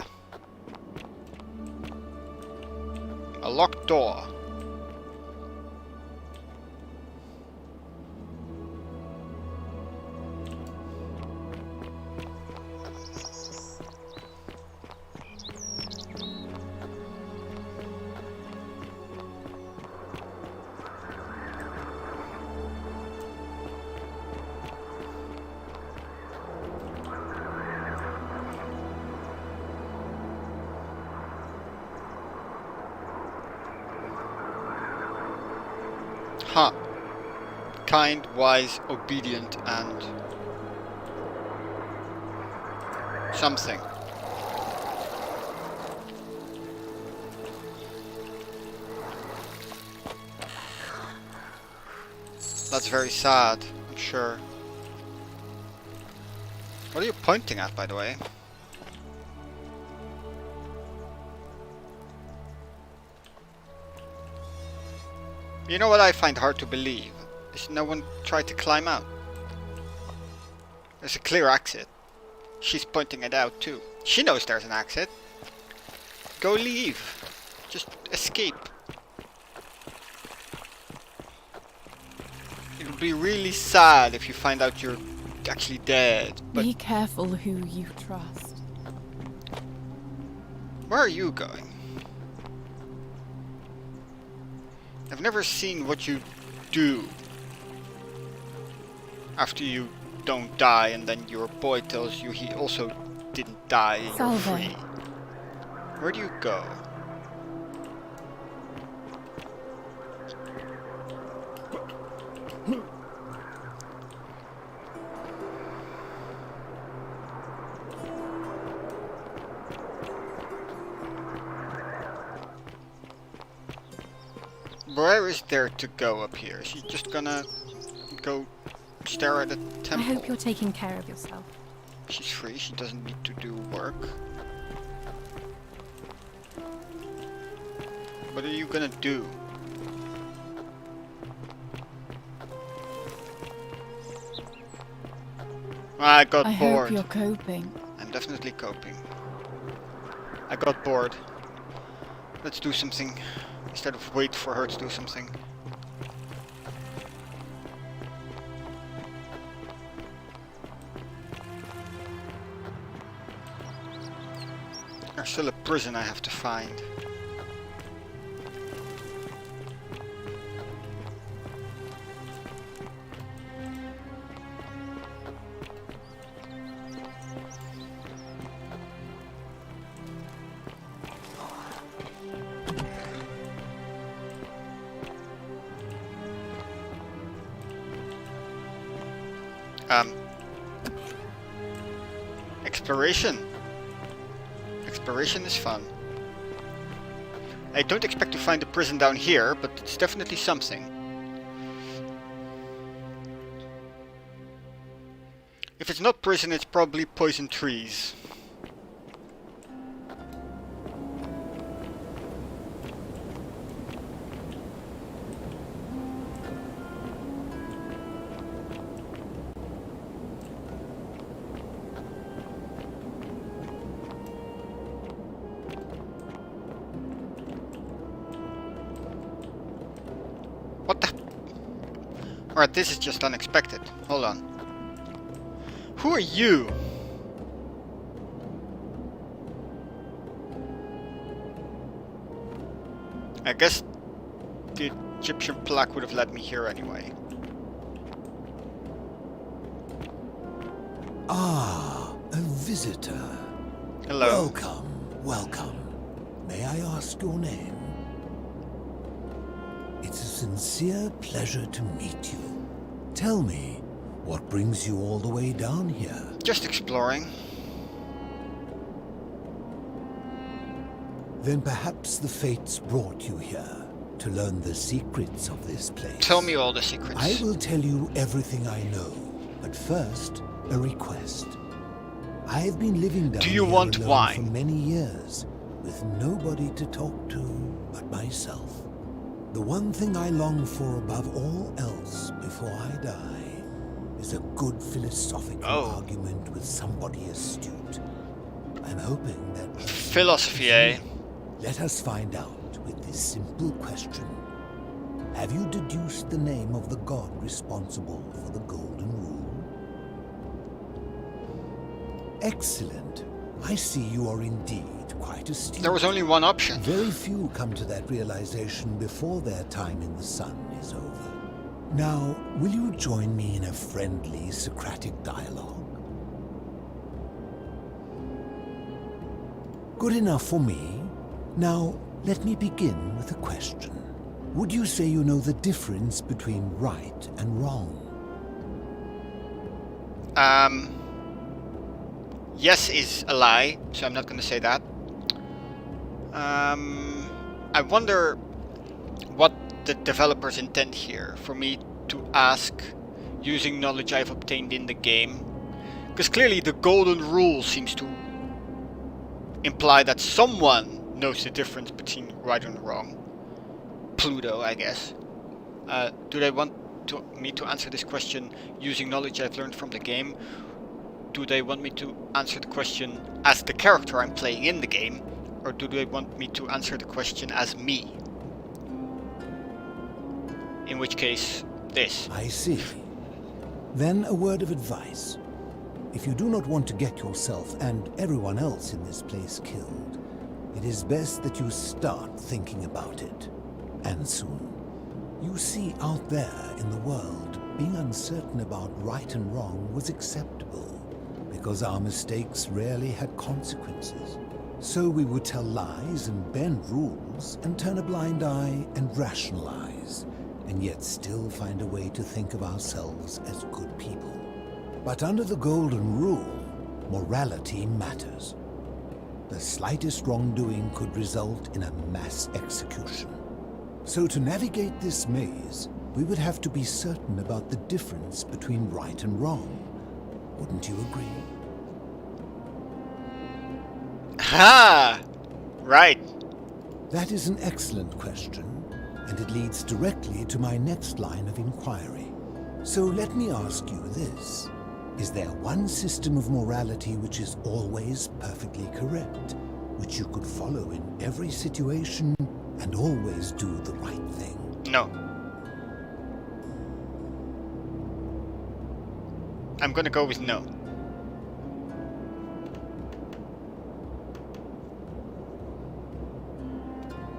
A locked door. Huh. Kind, wise, obedient, and... something. That's very sad, I'm sure. What are you pointing at, by the way? You know what I find hard to believe? Is no one tried to climb out. There's a clear exit. She's pointing it out too. She knows there's an exit. Go leave. Just escape. It would be really sad if you find out you're actually dead. But Be careful who you trust. where are you going? I've never seen what you do after you don't die and then your boy tells you he also didn't die and you're Salve. free. Where do you go? Where is there to go up here? Is she just gonna go stare at a I temple? hope you're taking care of yourself. She's free, she doesn't need to do work. What are you gonna do? I got I bored. hope you're coping. I'm definitely coping. I got bored. Let's do something instead of wait for her to do something. There's still a prison I have to find. Exploration. Exploration is fun. I don't expect to find a prison down here, but it's definitely something. If it's not prison, it's probably poison trees. What the? Alright, this is just unexpected. Hold on. Who are you? I guess the Egyptian plaque would have led me here anyway. Ah, a visitor. Hello. Welcome, welcome. May I ask your name? It's a sincere pleasure to meet you. Tell me, what brings you all the way down here? Just exploring. Then perhaps the fates brought you here to learn the secrets of this place. Tell me all the secrets. I will tell you everything I know, but first, a request. I've been living down Do you here want alone wine? for many years, with nobody to talk to but myself. The one thing I long for above all else before I die is a good philosophical argument with somebody astute. I'm hoping that... Philosophy, eh? Let us find out with this simple question. Have you deduced the name of the god responsible for the Golden Rule? Excellent. I see you are indeed quite astute. There was only one option. Very few come to that realization before their time in the sun is over. Now, will you join me in a friendly Socratic dialogue? Good enough for me. Now, let me begin with a question. Would you say you know the difference between right and wrong? Yes is a lie, so I'm not going to say that. I wonder what the developers intend here for me to ask using knowledge I've obtained in the game. Because clearly the Golden Rule seems to imply that someone knows the difference between right and wrong. Pluto, I guess. Do they want me to answer this question using knowledge I've learned from the game? Do they want me to answer the question as the character I'm playing in the game? Or do they want me to answer the question as me? In which case, this. I see. Then a word of advice. If you do not want to get yourself and everyone else in this place killed, it is best that you start thinking about it. And soon. You see, out there in the world, being uncertain about right and wrong was acceptable, because our mistakes rarely had consequences. So we would tell lies and bend rules and turn a blind eye and rationalize, and yet still find a way to think of ourselves as good people. But under the Golden Rule, morality matters. The slightest wrongdoing could result in a mass execution. So to navigate this maze, we would have to be certain about the difference between right and wrong. Wouldn't you agree? Ha! Right. That is an excellent question, and it leads directly to my next line of inquiry. So let me ask you this. Is there one system of morality which is always perfectly correct, which you could follow in every situation and always do the right thing? No. I'm gonna go with no.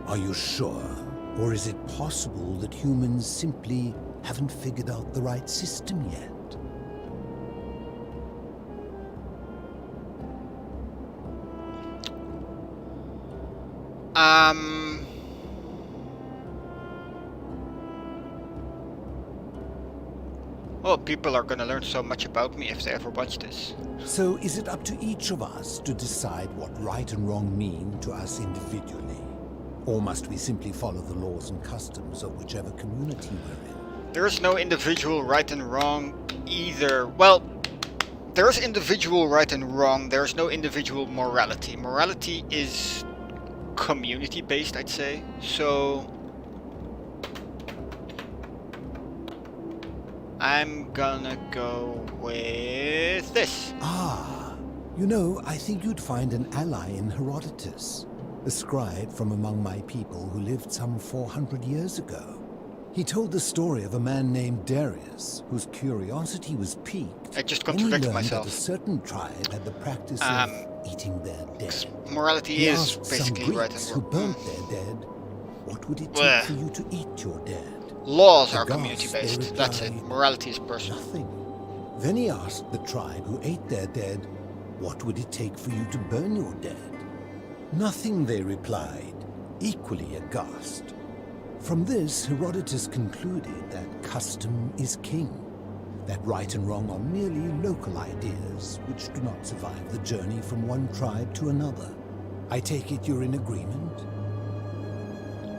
Are you sure? Or is it possible that humans simply haven't figured out the right system yet? Well, people are gonna learn so much about me if they ever watch this. So is it up to each of us to decide what right and wrong mean to us individually? Or must we simply follow the laws and customs of whichever community we're in? There is no individual right and wrong either. Well, there is individual right and wrong. There is no individual morality. Morality is community based, I'd say. So I'm gonna go with this. Ah, you know, I think you'd find an ally in Herodotus, a scribe from among my people who lived some 400 years ago. He told the story of a man named Darius, whose curiosity was piqued. I just when he contradicted learned myself. that a certain tribe had the practice of eating their dead. Morality He is asked basically some right Greeks and who wrong. burnt their dead, what would it Bleh. take for you to eat your dead? Laws are Aghast, community they based. That's it. replied, Morality is personal. Nothing. Then he asked the tribe who ate their dead, what would it take for you to burn your dead? Nothing, they replied, equally aghast. From this, Herodotus concluded that custom is king, that right and wrong are merely local ideas which do not survive the journey from one tribe to another. I take it you're in agreement?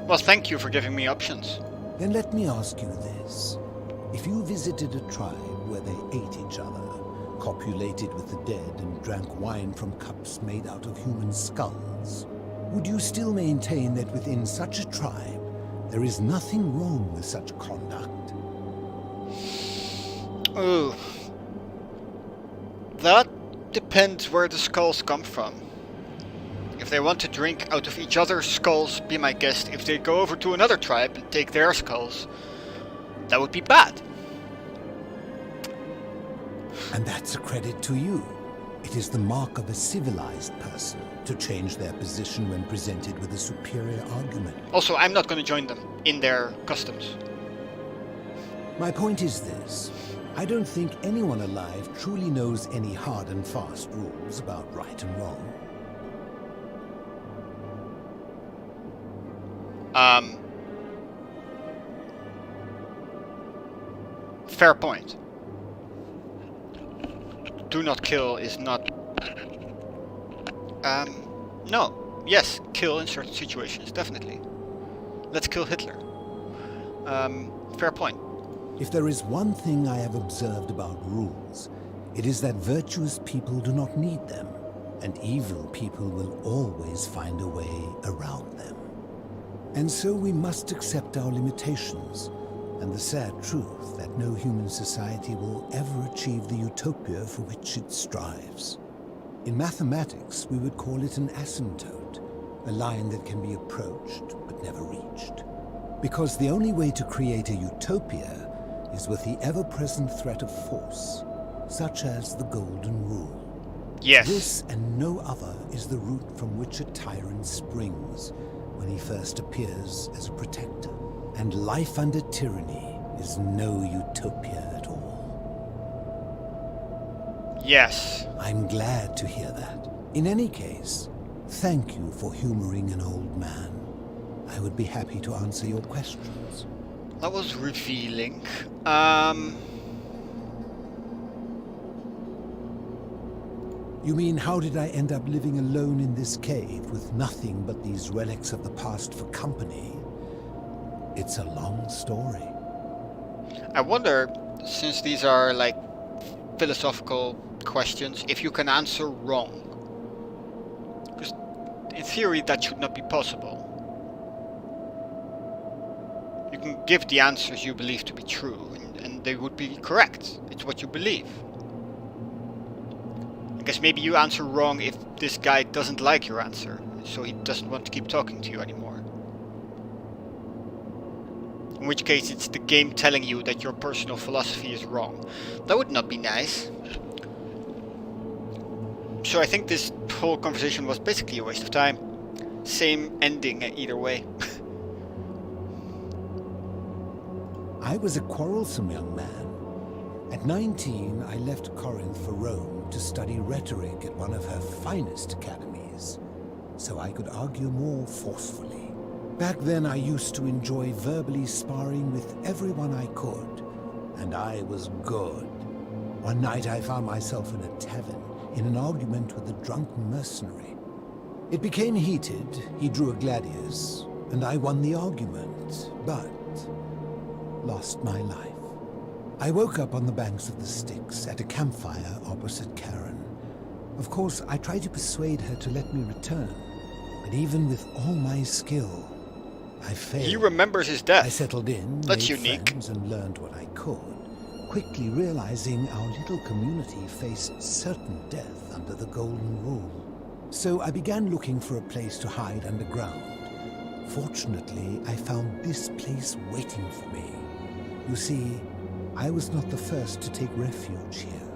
Well, thank you for giving me options. Then let me ask you this. If you visited a tribe where they ate each other, copulated with the dead, and drank wine from cups made out of human skulls, would you still maintain that within such a tribe, there is nothing wrong with such conduct? Ooh. That depends where the skulls come from. If they want to drink out of each other's skulls, be my guest. If they go over to another tribe and take their skulls, that would be bad. And that's a credit to you. It is the mark of a civilized person to change their position when presented with a superior argument. Also, I'm not going to join them in their customs. My point is this. I don't think anyone alive truly knows any hard and fast rules about right and wrong. Fair point. Do not kill is not... No. Yes, kill in certain situations, definitely. Let's kill Hitler. Fair point. If there is one thing I have observed about rules, it is that virtuous people do not need them, and evil people will always find a way around them. And so we must accept our limitations, and the sad truth that no human society will ever achieve the utopia for which it strives. In mathematics, we would call it an asymptote, a line that can be approached but never reached. Because the only way to create a utopia is with the ever-present threat of force, such as the Golden Rule. Yes. This and no other is the root from which a tyrant springs when he first appears as a protector. And life under tyranny is no utopia at all. Yes. I'm glad to hear that. In any case, thank you for humoring an old man. I would be happy to answer your questions. That was revealing. You mean, how did I end up living alone in this cave with nothing but these relics of the past for company? It's a long story. I wonder, since these are like philosophical questions, if you can answer wrong. Because in theory that should not be possible. You can give the answers you believe to be true, and they would be correct. It's what you believe. I guess maybe you answer wrong if this guy doesn't like your answer, so he doesn't want to keep talking to you anymore. In which case it's the game telling you that your personal philosophy is wrong. That would not be nice. So I think this whole conversation was basically a waste of time. Same ending either way. I was a quarrelsome young man. At 19, I left Corinth for Rome to study rhetoric at one of her finest academies, so I could argue more forcefully. Back then, I used to enjoy verbally sparring with everyone I could, and I was good. One night, I found myself in a tavern in an argument with a drunken mercenary. It became heated, he drew a gladius, and I won the argument, but lost my life. I woke up on the banks of the Styx at a campfire opposite Karen. Of course, I tried to persuade her to let me return, but even with all my skill, I failed. He remembers his death. I settled in, That's made unique. friends, and learned what I could, quickly realizing our little community faced certain death under the Golden Rule. So I began looking for a place to hide underground. Fortunately, I found this place waiting for me. You see, I was not the first to take refuge here.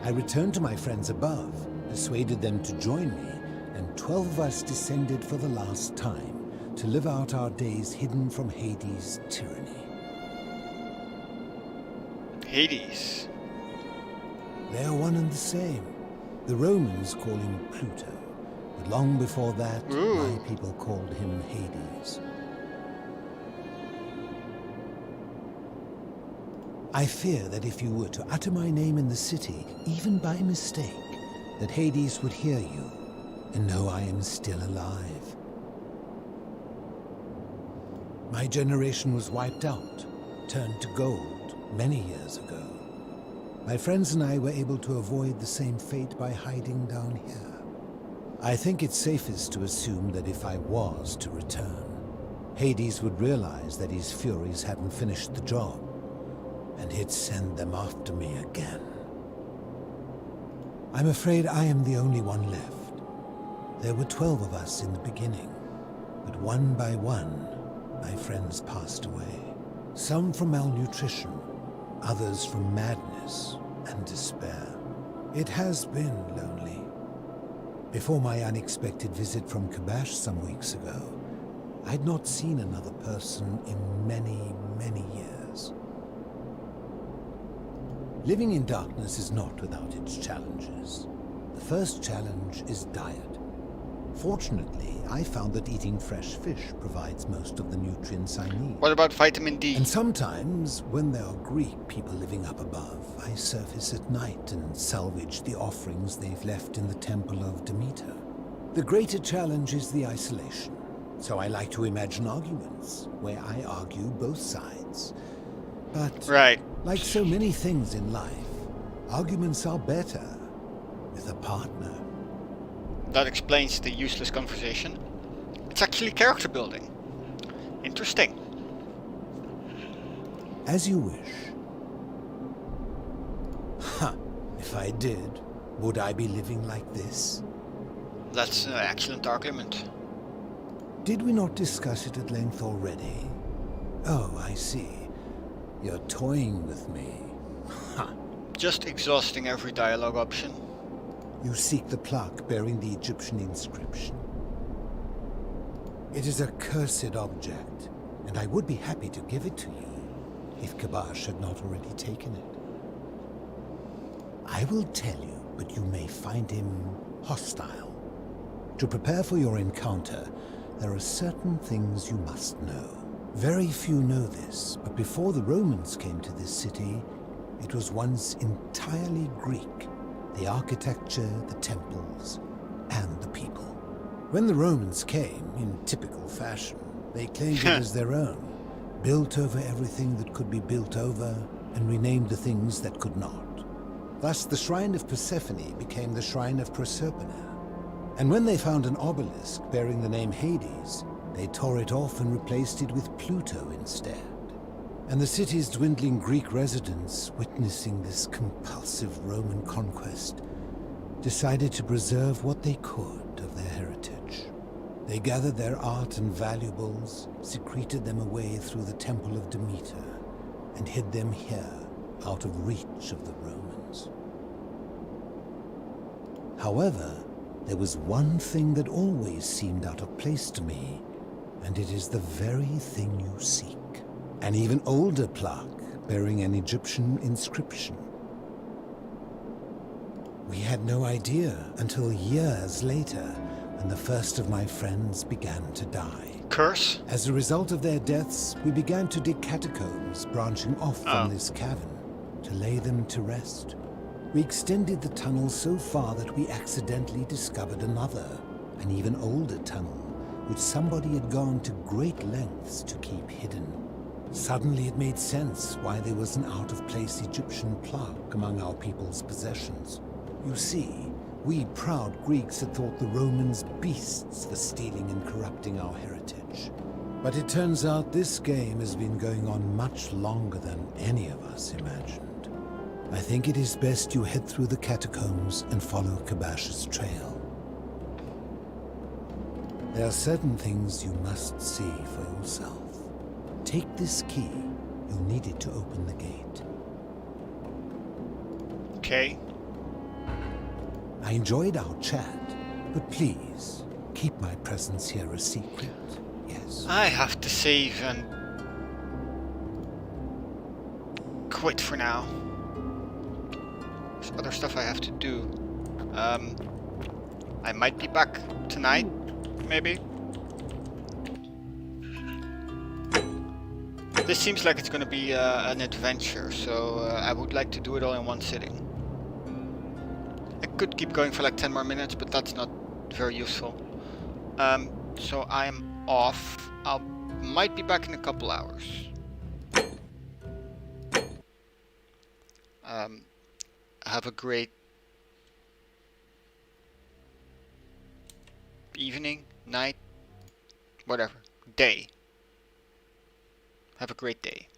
I returned to my friends above, persuaded them to join me, and 12 of us descended for the last time to live out our days hidden from Hades' tyranny. Hades. They are one and the same. The Romans call him Pluto, but long before that, my people called him Hades. I fear that if you were to utter my name in the city, even by mistake, that Hades would hear you and know I am still alive. My generation was wiped out, turned to gold, many years ago. My friends and I were able to avoid the same fate by hiding down here. I think it's safest to assume that if I was to return, Hades would realize that his furies hadn't finished the job, and he'd send them after me again. I'm afraid I am the only one left. There were 12 of us in the beginning, but one by one, my friends passed away. Some from malnutrition, others from madness and despair. It has been lonely. Before my unexpected visit from Kabash some weeks ago, I'd not seen another person in many, many years. Living in darkness is not without its challenges. The first challenge is diet. Fortunately, I found that eating fresh fish provides most of the nutrients I need. What about vitamin D? And sometimes, when there are Greek people living up above, I surface at night and salvage the offerings they've left in the temple of Demeter. The greater challenge is the isolation. So I like to imagine arguments, where I argue both sides. But, like so many things in life, arguments are better with a partner. That explains the useless conversation. It's actually character building. Interesting. As you wish. If I did, would I be living like this? That's an excellent argument. Did we not discuss it at length already? Oh, I see. You're toying with me. Just exhausting every dialogue option. You seek the plaque bearing the Egyptian inscription. It is a cursed object, and I would be happy to give it to you, if Kabash had not already taken it. I will tell you, but you may find him hostile. To prepare for your encounter, there are certain things you must know. Very few know this, but before the Romans came to this city, it was once entirely Greek. The architecture, the temples, and the people. When the Romans came, in typical fashion, they claimed it as their own, built over everything that could be built over, and renamed the things that could not. Thus, the Shrine of Persephone became the Shrine of Proserpina. And when they found an obelisk bearing the name Hades, they tore it off and replaced it with Pluto instead. And the city's dwindling Greek residents, witnessing this compulsive Roman conquest, decided to preserve what they could of their heritage. They gathered their art and valuables, secreted them away through the Temple of Demeter, and hid them here, out of reach of the Romans. However, there was one thing that always seemed out of place to me, and it is the very thing you seek. An even older plaque bearing an Egyptian inscription. We had no idea until years later when the first of my friends began to die. Curse? As a result of their deaths, we began to dig catacombs branching off from this cavern to lay them to rest. We extended the tunnel so far that we accidentally discovered another, an even older tunnel, which somebody had gone to great lengths to keep hidden. Suddenly it made sense why there was an out-of-place Egyptian plaque among our people's possessions. You see, we proud Greeks had thought the Romans beasts for stealing and corrupting our heritage. But it turns out this game has been going on much longer than any of us imagined. I think it is best you head through the catacombs and follow Kabash's trail. There are certain things you must see for yourself. Take this key. You'll need it to open the gate. Okay. I enjoyed our chat, but please, keep my presence here a secret. Yes. I have to save and quit for now. There's other stuff I have to do. I might be back tonight, maybe. This seems like it's going to be an adventure, so I would like to do it all in one sitting. I could keep going for like 10 more minutes, but that's not very useful. So I'm off. I might be back in a couple hours. Have a great evening, night, whatever, day. Have a great day.